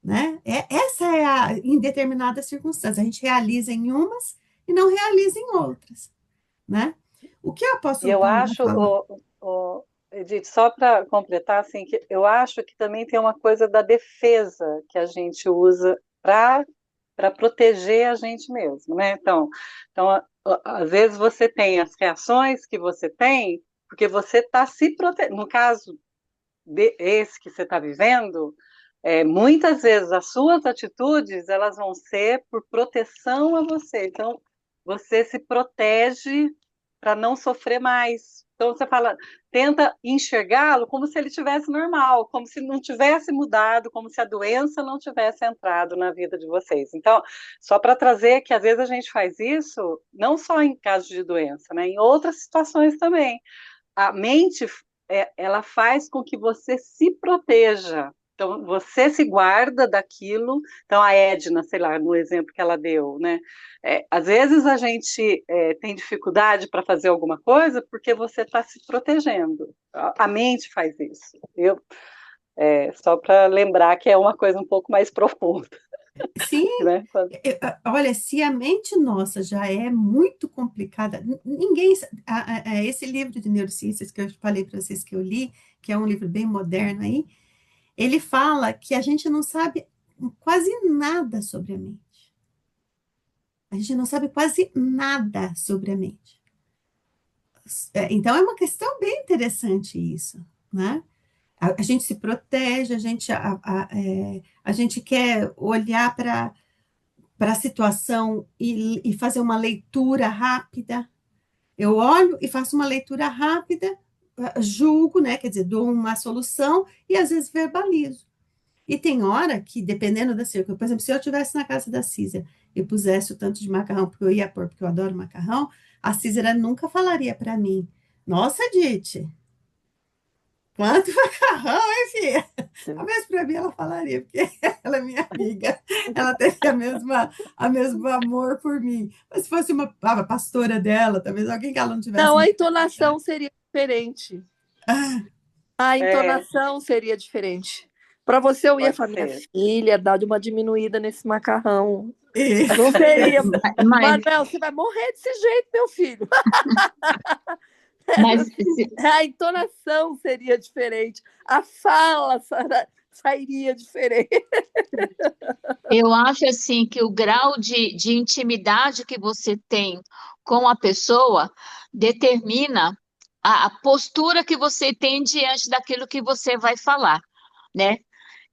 B: né? Essa é em determinadas circunstâncias, a gente realiza em umas e não realiza em outras, né? O que o
D: E
B: apóstolo
D: eu
B: Paulo vai
D: acho,
B: falar?
D: Edith, só para completar, assim, que eu acho que também tem uma coisa da defesa que a gente usa para para proteger a gente mesmo, né? Então, às vezes você tem as reações que você tem porque você está se protegendo. No caso esse que você está vivendo, muitas vezes as suas atitudes elas vão ser por proteção a você. Então, você se protege para não sofrer mais. Então, você fala, tenta enxergá-lo como se ele tivesse normal, como se não tivesse mudado, como se a doença não tivesse entrado na vida de vocês. Então, só para trazer que às vezes a gente faz isso, não só em casos de doença, né, em outras situações também. A mente, ela faz com que você se proteja. Então, você se guarda daquilo. Então, a Edna, sei lá, no exemplo que ela deu, né? Às vezes a gente tem dificuldade para fazer alguma coisa porque você está se protegendo. A mente faz isso. Só para lembrar que é uma coisa um pouco mais profunda,
B: Sim,
D: né?
B: olha, se a mente nossa já é muito complicada, ninguém. Esse livro de neurociências que eu falei para vocês que eu li, que é um livro bem moderno aí, ele fala que a gente não sabe quase nada sobre a mente. A gente não sabe quase nada sobre a mente. Então, é uma questão bem interessante isso, né? A gente se protege, a gente quer olhar para a situação e fazer uma leitura rápida. Eu olho e faço uma leitura rápida, julgo, né? Quer dizer, dou uma solução e às vezes verbalizo. E tem hora que, dependendo da circunstância, por exemplo, se eu estivesse na casa da Cícera e pusesse o tanto de macarrão, porque eu ia pôr, porque eu adoro macarrão, a Cícera nunca falaria para mim, nossa, Dite, quanto macarrão, hein, filha? Talvez para mim ela falaria, porque ela é minha amiga, ela tem a mesmo amor por mim. Mas se fosse a pastora dela, talvez alguém que ela não tivesse.
E: Não, a entonação seria diferente.
B: Ah,
E: A entonação seria diferente. Para você, eu ia
D: Pode
E: falar, minha
D: ser.
E: filha, dá de uma diminuída nesse macarrão.
B: e-
E: Não seria.
F: Mas,
E: Manuel, você vai morrer desse jeito, meu filho.
F: mas
E: A entonação seria diferente. A fala sairia diferente.
F: eu acho assim que o grau de intimidade que você tem com a pessoa determina a postura que você tem diante daquilo que você vai falar, né?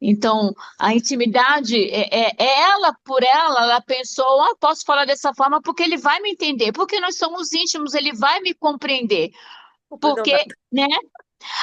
F: Então, a intimidade é ela por ela pensou, posso falar dessa forma porque ele vai me entender, porque nós somos íntimos, ele vai me compreender, porque, né?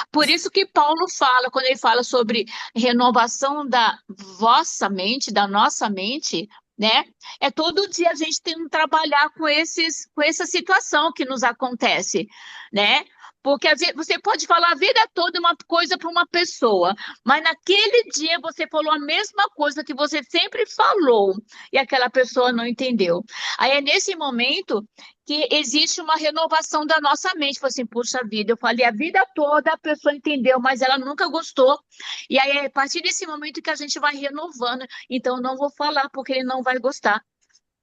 F: Por isso que Paulo fala, quando ele fala sobre renovação da vossa mente, da nossa mente, né? É todo dia a gente tem que trabalhar com essa situação que nos acontece, né? Porque às vezes você pode falar a vida toda uma coisa para uma pessoa, mas naquele dia você falou a mesma coisa que você sempre falou e aquela pessoa não entendeu. Aí é nesse momento que existe uma renovação da nossa mente. Falei assim, puxa vida, eu falei a vida toda, a pessoa entendeu, mas ela nunca gostou. E aí é a partir desse momento que a gente vai renovando. Então, eu não vou falar porque ele não vai gostar.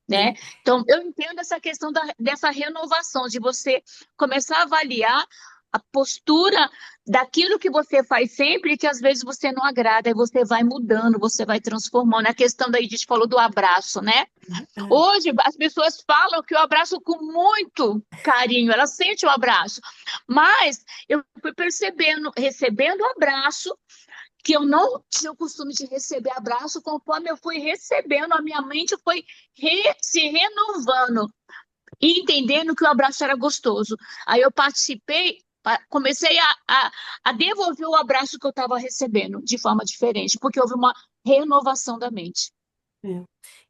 F: Né? Então, eu entendo essa questão dessa renovação, de você começar a avaliar a postura daquilo que você faz sempre e que às vezes você não agrada, e você vai mudando, você vai transformando. A questão daí, a gente falou do abraço, né? Hoje, as pessoas falam que eu abraço com muito carinho, elas sentem o abraço, mas eu fui percebendo, recebendo o abraço, que eu não tinha o costume de receber abraço, conforme eu fui recebendo, a minha mente foi se renovando e entendendo que o abraço era gostoso. Aí eu participei, comecei a devolver o abraço que eu estava recebendo de forma diferente, porque houve uma renovação da mente.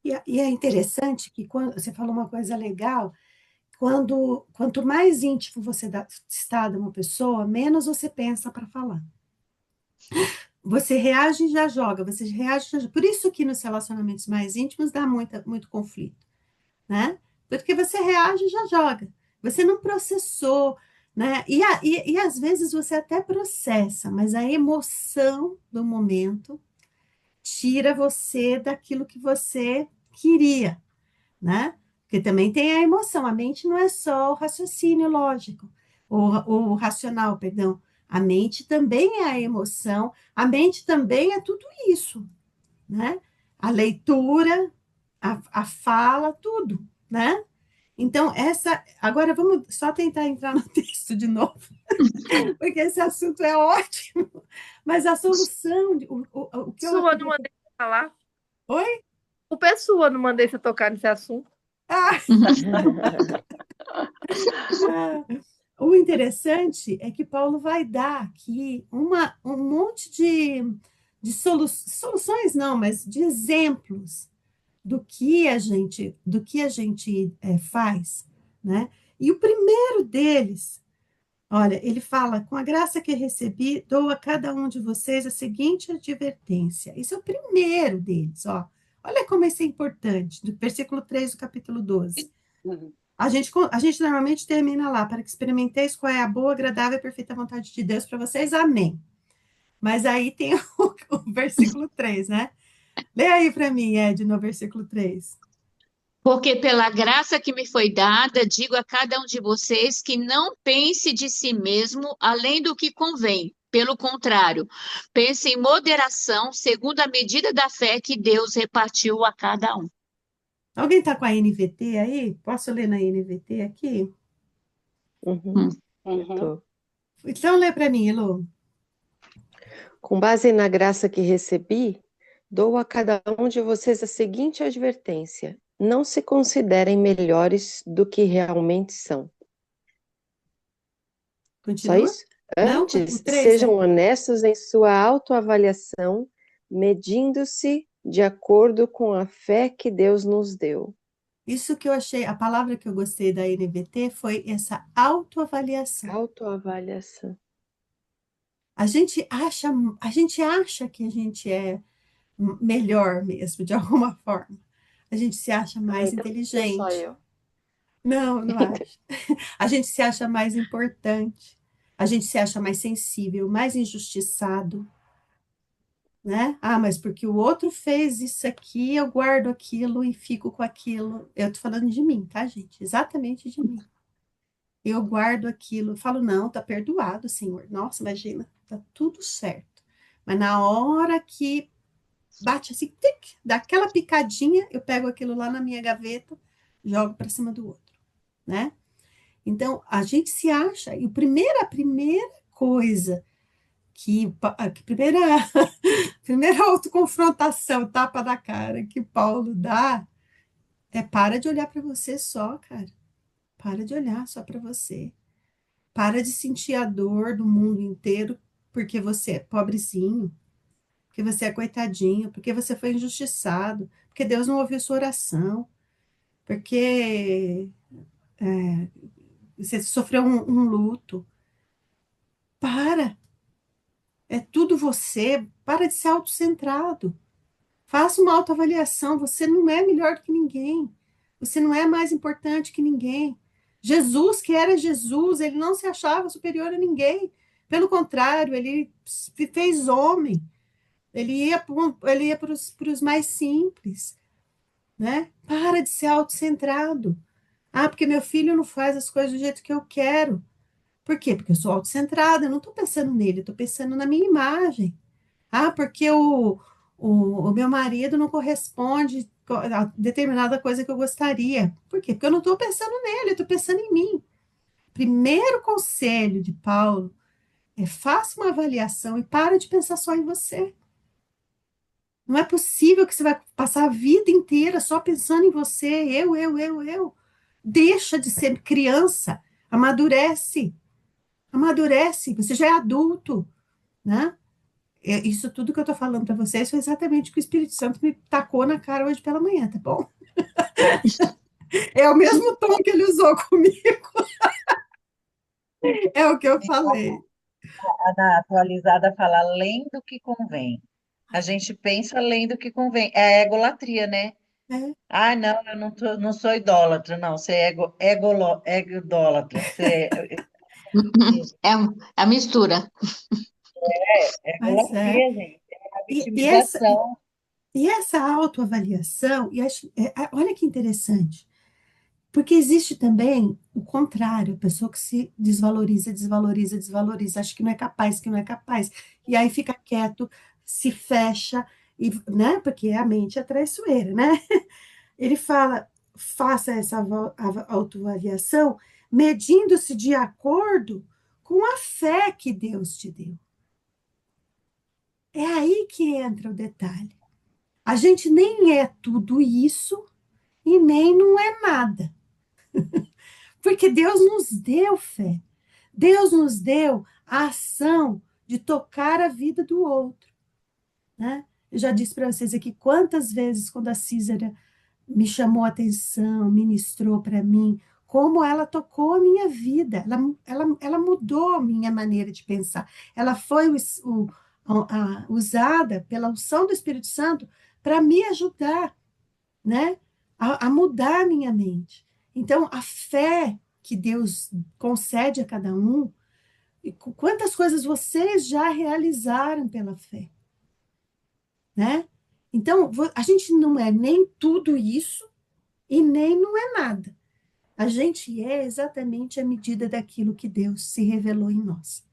B: E é interessante que quando você falou uma coisa legal, quanto mais íntimo você está de uma pessoa, menos você pensa para falar. Você reage e já joga, você reage e já joga. Por isso que nos relacionamentos mais íntimos dá muito conflito, né? Porque você reage e já joga. Você não processou, né? E às vezes você até processa, mas a emoção do momento tira você daquilo que você queria, né? Porque também tem a emoção. A mente não é só o raciocínio lógico, o racional, perdão. A mente também é a emoção, a mente também é tudo isso, né? A leitura, a fala, tudo, né? Então, agora vamos só tentar entrar no texto de novo, porque esse assunto é ótimo, mas a solução, o que eu
E: Sua, não
B: queria...
E: mandei você falar.
B: Oi?
E: O pessoa, não mandei você tocar nesse assunto.
B: Ah, o interessante é que Paulo vai dar aqui um monte de soluções, não, mas de exemplos do que a gente faz, né? E o primeiro deles, olha, ele fala: com a graça que recebi, dou a cada um de vocês a seguinte advertência. Esse é o primeiro deles, ó. Olha como isso é importante, do versículo 3 do capítulo 12.
D: Uhum.
B: A gente normalmente termina lá, para que experimenteis qual é a boa, agradável e perfeita vontade de Deus para vocês, amém. Mas aí tem o versículo 3, né? Lê aí para mim, Ed, no versículo 3.
F: Porque pela graça que me foi dada, digo a cada um de vocês que não pense de si mesmo além do que convém. Pelo contrário, pense em moderação, segundo a medida da fé que Deus repartiu a cada um.
B: Alguém está com a NVT aí? Posso ler na NVT aqui?
H: Uhum,
F: Hum.
H: eu
D: Uhum.
H: tô.
B: Então, lê para mim, Elô.
H: Com base na graça que recebi, dou a cada um de vocês a seguinte advertência: não se considerem melhores do que realmente são. Só
B: Continua?
H: isso?
B: Não, o
H: Antes,
B: 3
H: sejam honestos em sua autoavaliação, medindo-se de acordo com a fé que Deus nos deu.
B: Isso que eu achei, a palavra que eu gostei da NVT foi essa autoavaliação.
H: Autoavaliação.
B: A gente acha que a gente é melhor mesmo, de alguma forma. A gente se acha
H: Ah,
B: mais
H: então sou só
B: inteligente.
H: eu.
B: Não, não acho. A gente se acha mais importante. A gente se acha mais sensível, mais injustiçado, né? Ah, mas porque o outro fez isso aqui, eu guardo aquilo e fico com aquilo. Eu tô falando de mim, tá, gente? Exatamente de mim. Eu guardo aquilo, falo, não, tá perdoado, Senhor. Nossa, imagina, tá tudo certo. Mas na hora que bate assim, tic, dá aquela picadinha, eu pego aquilo lá na minha gaveta, jogo para cima do outro, né? Então, a gente se acha, e a primeira coisa que primeira autoconfrontação, tapa da cara que Paulo dá é: para de olhar para você só, cara. Para de olhar só para você. Para de sentir a dor do mundo inteiro porque você é pobrezinho, porque você é coitadinho, porque você foi injustiçado, porque Deus não ouviu sua oração, porque você sofreu um luto. Para, é tudo você. Para de ser autocentrado. Faça uma autoavaliação. Você não é melhor do que ninguém. Você não é mais importante que ninguém. Jesus, que era Jesus, ele não se achava superior a ninguém. Pelo contrário, ele se fez homem. Ele ia para os mais simples, né? Para de ser autocentrado. Ah, porque meu filho não faz as coisas do jeito que eu quero. Por quê? Porque eu sou autocentrada, eu não estou pensando nele, eu estou pensando na minha imagem. Ah, porque o meu marido não corresponde a determinada coisa que eu gostaria. Por quê? Porque eu não estou pensando nele, eu estou pensando em mim. Primeiro conselho de Paulo é: faça uma avaliação e para de pensar só em você. Não é possível que você vai passar a vida inteira só pensando em você, eu. Deixa de ser criança, amadurece, amadurece, você já é adulto, né? Isso tudo que eu tô falando para vocês foi exatamente o que o Espírito Santo me tacou na cara hoje pela manhã, tá bom? É o mesmo tom que ele usou comigo, é o que eu falei.
G: Na atualizada fala além do que convém. A gente pensa além do que convém. É a egolatria, né?
B: É,
G: Ah, não, eu não sou idólatra, não. Você é idólatra. Você
F: É a mistura.
G: é
B: mas é.
G: egolatria, gente. É uma
B: E, e essa,
G: vitimização.
B: e essa autoavaliação, olha que interessante, porque existe também o contrário, a pessoa que se desvaloriza, desvaloriza, desvaloriza, acha que não é capaz, que não é capaz, e aí fica quieto, se fecha, e, né? Porque a mente é traiçoeira, né? Ele fala, faça essa autoavaliação medindo-se de acordo com a fé que Deus te deu. É aí que entra o detalhe. A gente nem é tudo isso e nem não é nada. Porque Deus nos deu fé. Deus nos deu a ação de tocar a vida do outro, né? Eu já disse para vocês aqui quantas vezes, quando a Císara me chamou a atenção, ministrou para mim, como ela tocou a minha vida, ela mudou a minha maneira de pensar. Ela foi usada pela unção do Espírito Santo para me ajudar, né? A mudar a minha mente. Então, a fé que Deus concede a cada um, e quantas coisas vocês já realizaram pela fé, né? Então, a gente não é nem tudo isso e nem não é nada. A gente é exatamente a medida daquilo que Deus se revelou em nós.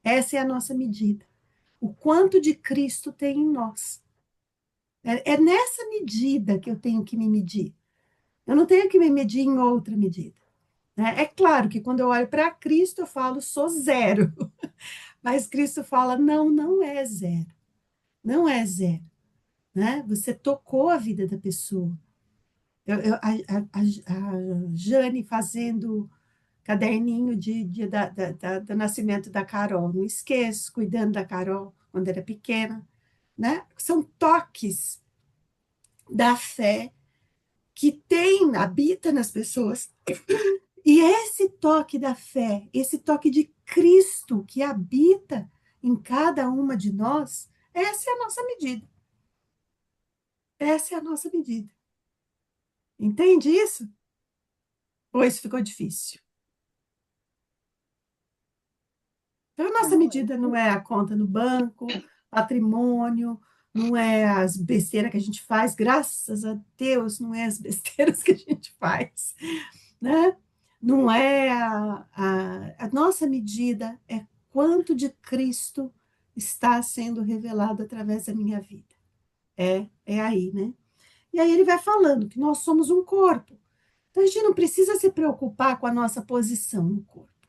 B: Essa é a nossa medida. O quanto de Cristo tem em nós. É nessa medida que eu tenho que me medir. Eu não tenho que me medir em outra medida, né? É claro que quando eu olho para Cristo, eu falo, sou zero. Mas Cristo fala, não, não é zero. Não é zero, né? Você tocou a vida da pessoa. A Jane fazendo caderninho do nascimento da Carol, não esqueço, cuidando da Carol quando era pequena, né? São toques da fé que tem, habita nas pessoas. E esse toque da fé, esse toque de Cristo que habita em cada uma de nós, essa é a nossa medida. Essa é a nossa medida. Entende isso? Ou isso ficou difícil? Então, a nossa
D: Não,
B: medida não é a conta no banco, patrimônio, não é as besteiras que a gente faz, graças a Deus, não é as besteiras que a gente faz, né? Não é a nossa medida, é quanto de Cristo está sendo revelado através da minha vida. É aí, né? E aí ele vai falando que nós somos um corpo. Então a gente não precisa se preocupar com a nossa posição no corpo,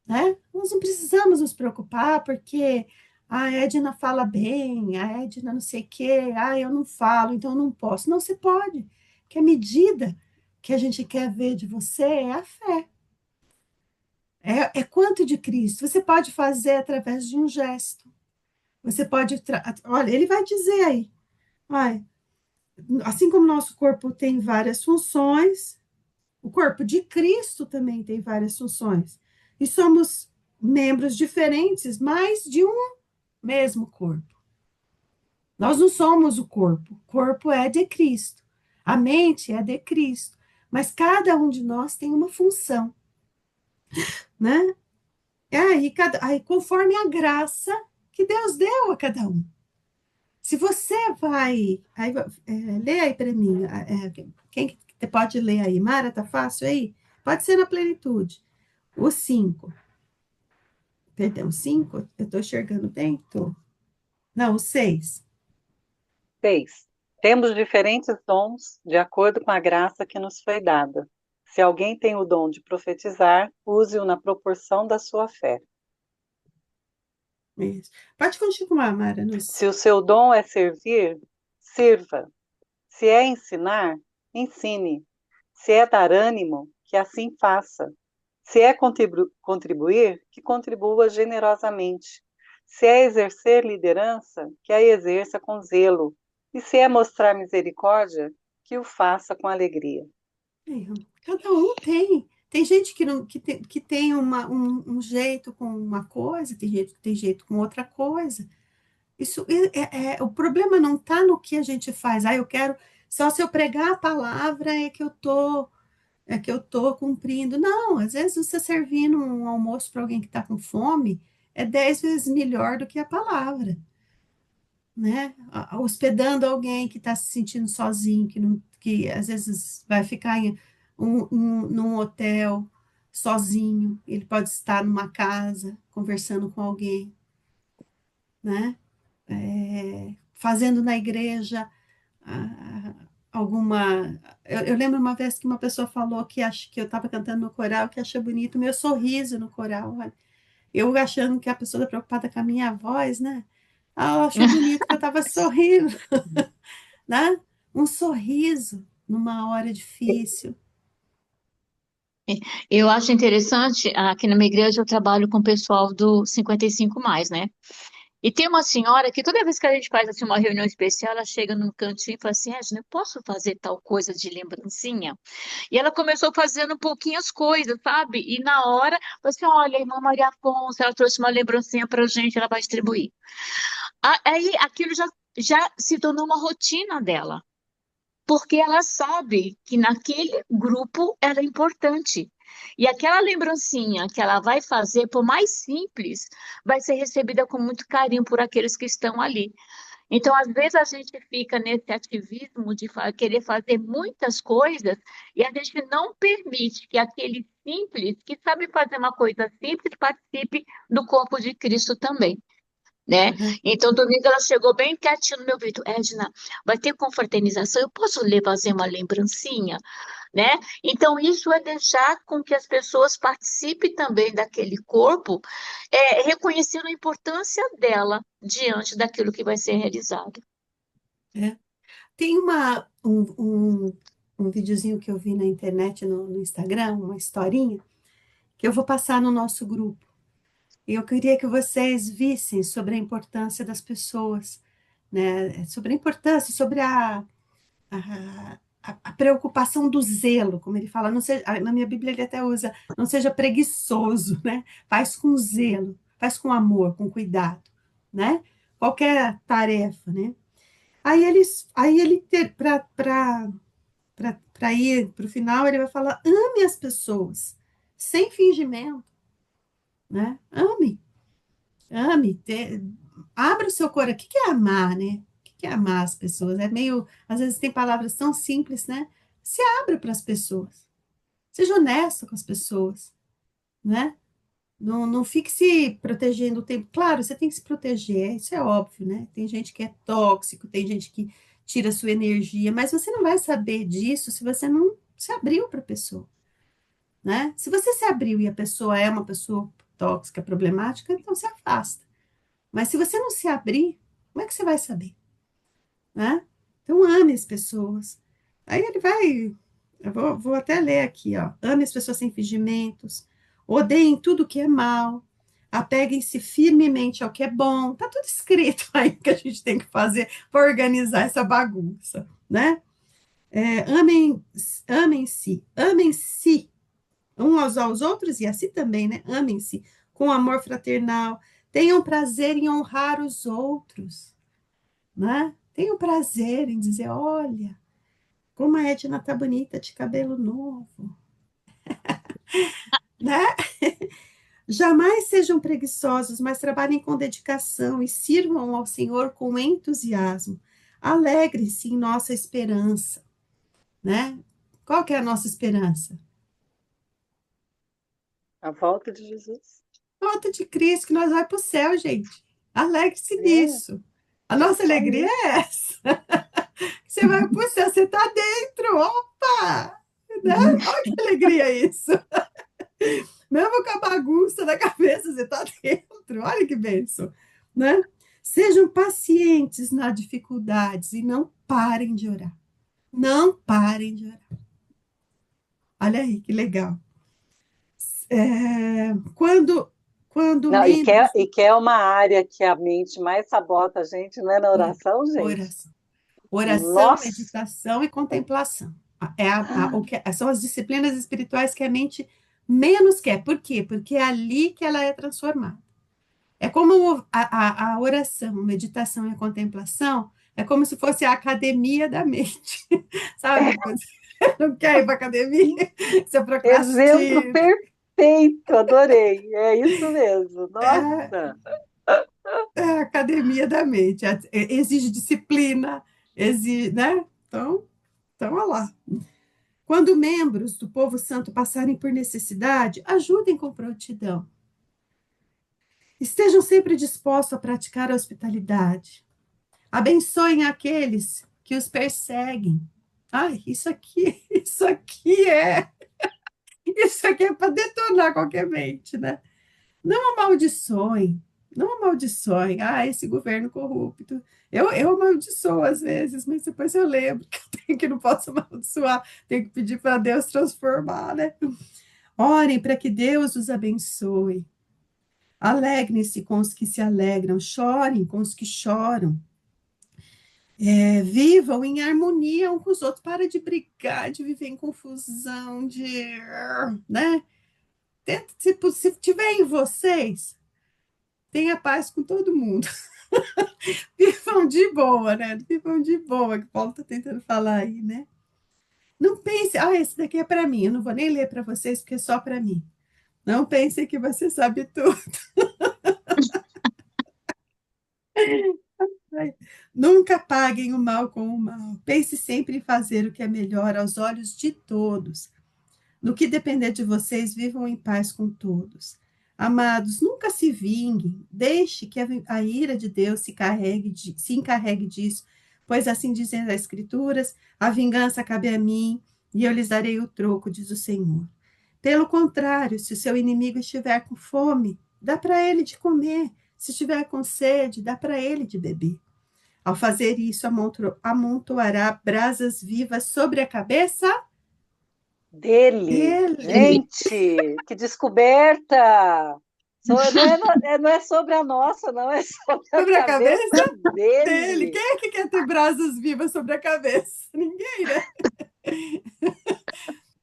B: né? Nós não precisamos nos preocupar porque a Edna fala bem, a Edna não sei o quê, eu não falo, então eu não posso. Não, você pode, que a medida que a gente quer ver de você é a fé. É quanto de Cristo. Você pode fazer através de um gesto. Você pode. Olha, ele vai dizer aí. Olha, assim como o nosso corpo tem várias funções, o corpo de Cristo também tem várias funções. E somos membros diferentes, mas de um mesmo corpo. Nós não somos o corpo é de Cristo. A mente é de Cristo. Mas cada um de nós tem uma função, né? Aí, conforme a graça que Deus deu a cada um. Se você vai. Aí, lê aí para mim. Quem pode ler aí? Mara, tá fácil aí? Pode ser na plenitude. O 5. Perdão, 5? Eu estou enxergando bem? Tô. Não, o 6.
D: 6. Temos diferentes dons de acordo com a graça que nos foi dada. Se alguém tem o dom de profetizar, use-o na proporção da sua fé.
B: Pode continuar, Mara.
D: Se o seu dom é servir, sirva. Se é ensinar, ensine. Se é dar ânimo, que assim faça. Se é contribuir, que contribua generosamente. Se é exercer liderança, que a exerça com zelo. E se é mostrar misericórdia, que o faça com alegria.
B: Cada um tem. Tem gente que tem um jeito com uma coisa, tem gente que tem jeito com outra coisa. Isso o problema não está no que a gente faz. Eu quero só se eu pregar a palavra é que eu tô cumprindo. Não, às vezes você servindo um almoço para alguém que está com fome é 10 vezes melhor do que a palavra, né? Hospedando alguém que está se sentindo sozinho, que às vezes vai ficar num hotel sozinho, ele pode estar numa casa conversando com alguém, né? Fazendo na igreja alguma. Eu lembro uma vez que uma pessoa falou que acho que eu estava cantando no coral, que achou bonito o meu sorriso no coral. Olha. Eu achando que a pessoa está preocupada com a minha voz, né? Ah, ela achou bonito que eu estava sorrindo, né? Um sorriso numa hora difícil.
F: Eu acho interessante, aqui na minha igreja eu trabalho com o pessoal do 55 mais, né? E tem uma senhora que toda vez que a gente faz assim, uma reunião especial, ela chega num cantinho e fala assim, Regina, eu posso fazer tal coisa de lembrancinha? E ela começou fazendo pouquinhas coisas, sabe? E na hora, falou assim, olha, a irmã Maria Afonso, ela trouxe uma lembrancinha pra gente, ela vai distribuir. Aí aquilo já se tornou uma rotina dela, porque ela sabe que naquele grupo ela é importante. E aquela lembrancinha que ela vai fazer, por mais simples, vai ser recebida com muito carinho por aqueles que estão ali. Então, às vezes, a gente fica nesse ativismo de querer fazer muitas coisas e a gente não permite que aquele simples, que sabe fazer uma coisa simples, participe do corpo de Cristo também, né?
B: Uhum.
F: Então, domingo ela chegou bem quietinha no meu ouvido. Edna, vai ter confraternização, eu posso fazer uma lembrancinha, né? Então, isso é deixar com que as pessoas participem também daquele corpo, reconhecendo a importância dela diante daquilo que vai ser realizado.
B: É. Tem um videozinho que eu vi na internet, no Instagram, uma historinha, que eu vou passar no nosso grupo. E eu queria que vocês vissem sobre a importância das pessoas, né? Sobre a importância, sobre a preocupação do zelo, como ele fala, não seja, na minha Bíblia ele até usa, não seja preguiçoso, né? Faz com zelo, faz com amor, com cuidado, né? Qualquer tarefa, né? Aí ele para ir para o final, ele vai falar: ame as pessoas, sem fingimento, né? Ame, abra o seu coração. O que é amar, né? O que é amar as pessoas? É meio, às vezes tem palavras tão simples, né? Se abra para as pessoas, seja honesto com as pessoas, né? Não fique se protegendo o tempo. Claro, você tem que se proteger, isso é óbvio, né? Tem gente que é tóxico, tem gente que tira a sua energia, mas você não vai saber disso se você não se abriu para a pessoa, né? Se você se abriu e a pessoa é uma pessoa tóxica, problemática, então se afasta. Mas se você não se abrir, como é que você vai saber, né? Então ame as pessoas. Aí ele vai, vou até ler aqui, ó. Ame as pessoas sem fingimentos, odeiem tudo que é mal, apeguem-se firmemente ao que é bom. Tá tudo escrito aí que a gente tem que fazer para organizar essa bagunça, né? Amem-se uns aos outros e assim também, né? Amem-se com amor fraternal, tenham prazer em honrar os outros, né? Tenham prazer em dizer, olha, como a Edna tá bonita de cabelo novo, né? Jamais sejam preguiçosos, mas trabalhem com dedicação e sirvam ao Senhor com entusiasmo. Alegre-se em nossa esperança, né? Qual que é a nossa esperança?
D: A volta de Jesus.
B: Volta de Cristo, que nós vamos para o céu, gente. Alegre-se
D: É,
B: nisso. A nossa alegria
D: amém.
B: é essa. Você vai para o céu, você está dentro. Opa! Né? Olha que alegria isso. Mesmo com a bagunça na cabeça, você está dentro. Olha que bênção. Né? Sejam pacientes nas dificuldades e não parem de orar. Não parem de orar. Olha aí, que legal. Quando
D: Não,
B: membros...
D: e que é uma área que a mente mais sabota a gente, não é na oração, gente?
B: Oração. Oração,
D: Nossa!
B: meditação e contemplação. São as disciplinas espirituais que a mente menos quer. Por quê? Porque é ali que ela é transformada. É como a oração, a meditação e a contemplação, é como se fosse a academia da mente. Sabe? Quando você não quer ir para a academia, você
D: Exemplo
B: procrastina.
D: perfeito, adorei. É isso mesmo.
B: É,
D: Nossa!
B: é a academia da mente. Exige disciplina, exige, né? Então, olha lá. Quando membros do povo santo passarem por necessidade, ajudem com prontidão. Estejam sempre dispostos a praticar a hospitalidade. Abençoem aqueles que os perseguem. Ai, isso aqui é para detonar qualquer mente, né? Não amaldiçoem, não amaldiçoem. Ah, esse governo corrupto. Eu amaldiçoo às vezes, mas depois eu lembro que que não posso amaldiçoar, tenho que pedir para Deus transformar, né? Orem para que Deus os abençoe. Alegrem-se com os que se alegram, chorem com os que choram. Vivam em harmonia uns com os outros. Para de brigar, de viver em confusão, né? Tenta, se tiver em vocês, tenha paz com todo mundo. Vivam de boa, né? Vivam de boa, que o Paulo está tentando falar aí, né? Não pense, esse daqui é para mim. Eu não vou nem ler para vocês, porque é só para mim. Não pense que você sabe tudo. Nunca paguem o mal com o mal. Pense sempre em fazer o que é melhor aos olhos de todos. No que depender de vocês, vivam em paz com todos. Amados, nunca se vinguem, deixe que a ira de Deus se encarregue disso, pois assim dizem as Escrituras, a vingança cabe a mim, e eu lhes darei o troco, diz o Senhor. Pelo contrário, se o seu inimigo estiver com fome, dá para ele de comer, se estiver com sede, dá para ele de beber. Ao fazer isso, amontoará brasas vivas sobre a cabeça
D: Dele.
B: dele.
D: Gente, que descoberta! Não é sobre a nossa, não, é sobre a
B: Sobre a
D: cabeça
B: cabeça dele.
D: dele.
B: Quem é que quer ter brasas vivas sobre a cabeça? Ninguém, né?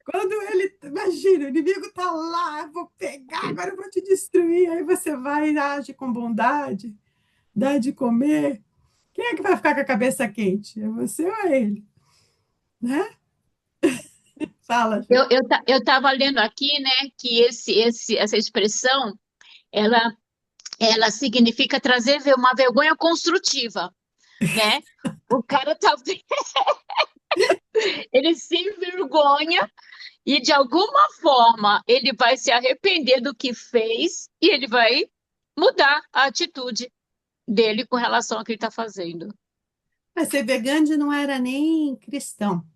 B: Quando ele, imagina, o inimigo tá lá, vou pegar, agora eu vou te destruir. Aí você vai e age com bondade, dá de comer. Quem é que vai ficar com a cabeça quente? É você ou é ele? Né? Fala, Ju.
F: Eu estava lendo aqui, né, que essa expressão, ela, ela significa trazer uma vergonha construtiva, né? O cara tá, ele se envergonha e de alguma forma ele vai se arrepender do que fez e ele vai mudar a atitude dele com relação ao que ele está fazendo.
B: Mas você vê, Gandhi não era nem cristão.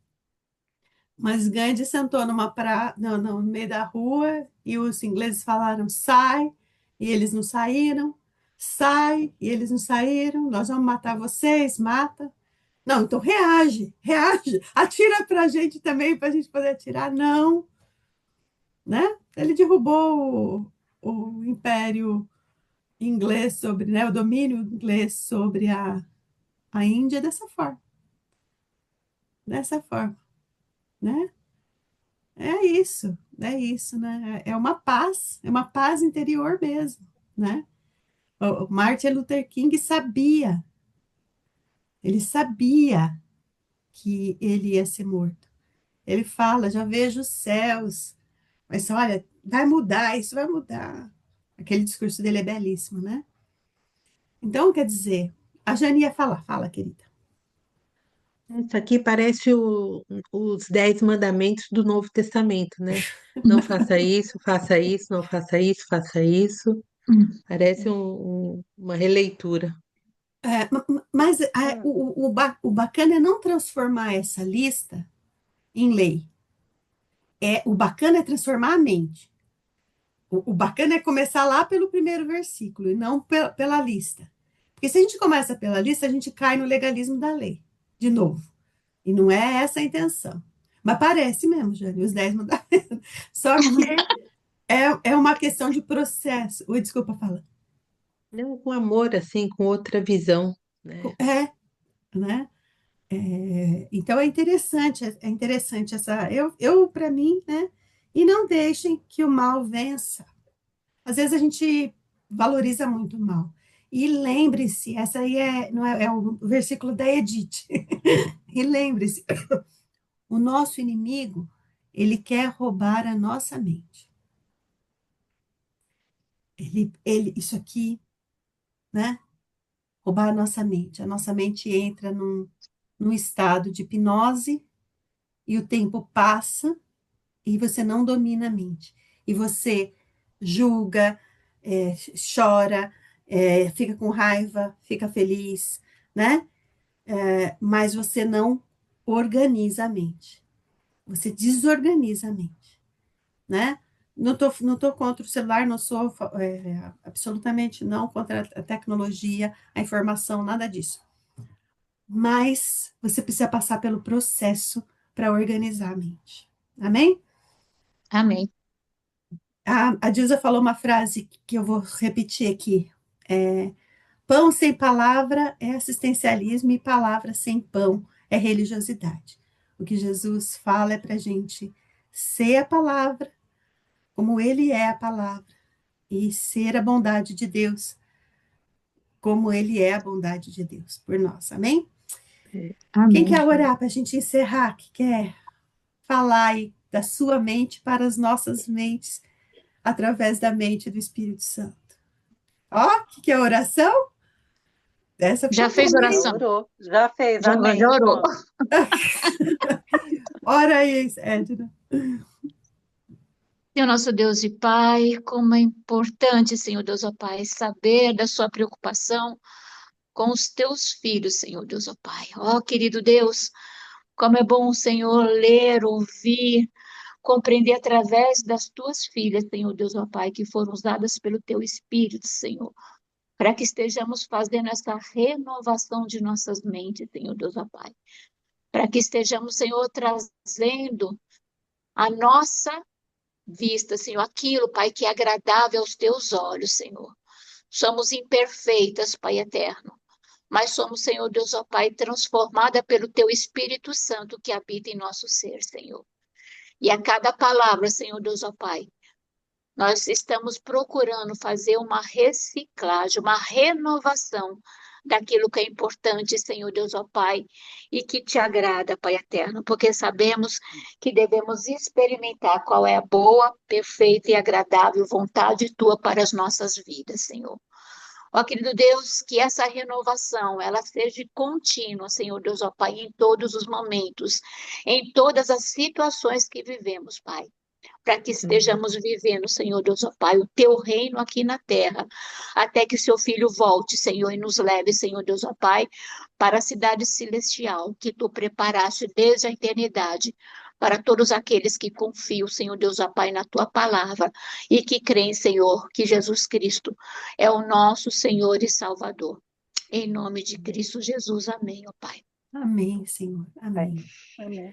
B: Mas Gandhi sentou no meio da rua e os ingleses falaram sai, e eles não saíram, sai, e eles não saíram, nós vamos matar vocês, mata. Não, então reage, reage, atira para a gente também, para a gente poder atirar. Não, né? Ele derrubou o império inglês sobre, né, o domínio inglês sobre a Índia dessa forma, né? É isso, né? É uma paz interior mesmo, né? O Martin Luther King sabia, ele sabia que ele ia ser morto. Ele fala, já vejo os céus, mas olha, vai mudar, isso vai mudar. Aquele discurso dele é belíssimo, né? Então, quer dizer, a Jane ia falar, fala, querida.
C: Isso aqui parece os 10 mandamentos do Novo Testamento, né? Não faça isso, faça isso, não faça isso, faça isso. Parece uma releitura.
B: Mas o bacana é não transformar essa lista em lei. O bacana é transformar a mente. O bacana é começar lá pelo primeiro versículo e não pela lista. Porque se a gente começa pela lista, a gente cai no legalismo da lei, de novo. E não é essa a intenção. Mas parece mesmo, Jane, os 10 mandamentos. Só que é uma questão de processo. Oi, desculpa, fala.
C: Não com amor, assim, com outra visão, né?
B: Né? Então é interessante essa. Eu para mim, né? E não deixem que o mal vença. Às vezes a gente valoriza muito o mal. E lembre-se, essa aí não é o versículo da Edith. E lembre-se, o nosso inimigo, ele quer roubar a nossa mente. Isso aqui, né? Roubar a nossa mente. A nossa mente entra num estado de hipnose e o tempo passa e você não domina a mente. E você julga, chora, fica com raiva, fica feliz, né? Mas você não organiza a mente. Você desorganiza a mente, né? Não tô contra o celular, não sou absolutamente não contra a tecnologia, a informação, nada disso. Mas você precisa passar pelo processo para organizar a mente. Amém?
F: Amém.
B: A Dilsa falou uma frase que eu vou repetir aqui. Pão sem palavra é assistencialismo e palavra sem pão é religiosidade. O que Jesus fala é para a gente ser a palavra, como ele é a palavra, e ser a bondade de Deus, como ele é a bondade de Deus por nós. Amém? Quem
F: Amém.
B: quer orar para a gente encerrar? Que quer falar aí da sua mente para as nossas mentes, através da mente do Espírito Santo? Ó, que é oração? Essa
F: Já
B: ficou
F: fez
B: boa,
D: Já
B: hein?
F: oração?
D: orou, já fez,
F: Já
D: amém.
F: orou?
D: Pronto.
B: Ora aí, Edna.
F: Senhor nosso Deus e Pai, como é importante, Senhor Deus, ó Pai, saber da sua preocupação com os teus filhos, Senhor Deus, ó Pai. Ó, querido Deus, como é bom, Senhor, ler, ouvir, compreender através das tuas filhas, Senhor Deus, ó Pai, que foram usadas pelo teu Espírito, Senhor, para que estejamos fazendo essa renovação de nossas mentes, Senhor Deus, ó Pai. Para que estejamos, Senhor, trazendo a nossa vista, Senhor, aquilo, Pai, que é agradável aos teus olhos, Senhor. Somos imperfeitas, Pai eterno, mas somos, Senhor Deus, ó Pai, transformada pelo teu Espírito Santo que habita em nosso ser, Senhor. E a cada palavra, Senhor Deus, ó Pai, nós estamos procurando fazer uma reciclagem, uma renovação daquilo que é importante, Senhor Deus, ó Pai, e que te agrada, Pai eterno, porque sabemos que devemos experimentar qual é a boa, perfeita e agradável vontade tua para as nossas vidas, Senhor. Ó, querido Deus, que essa renovação, ela seja contínua, Senhor Deus, ó Pai, em todos os momentos, em todas as situações que vivemos, Pai, para que estejamos vivendo, Senhor Deus, ó Pai, o teu reino aqui na terra, até que seu filho volte, Senhor, e nos leve, Senhor Deus, ó Pai, para a cidade celestial que tu preparaste desde a eternidade, para todos aqueles que confiam, Senhor Deus, ó Pai, na tua palavra e que creem, Senhor, que Jesus Cristo é o nosso Senhor e Salvador. Em nome de Cristo Jesus, amém, ó Pai.
B: Amém, Senhor. Amém.
D: Amém.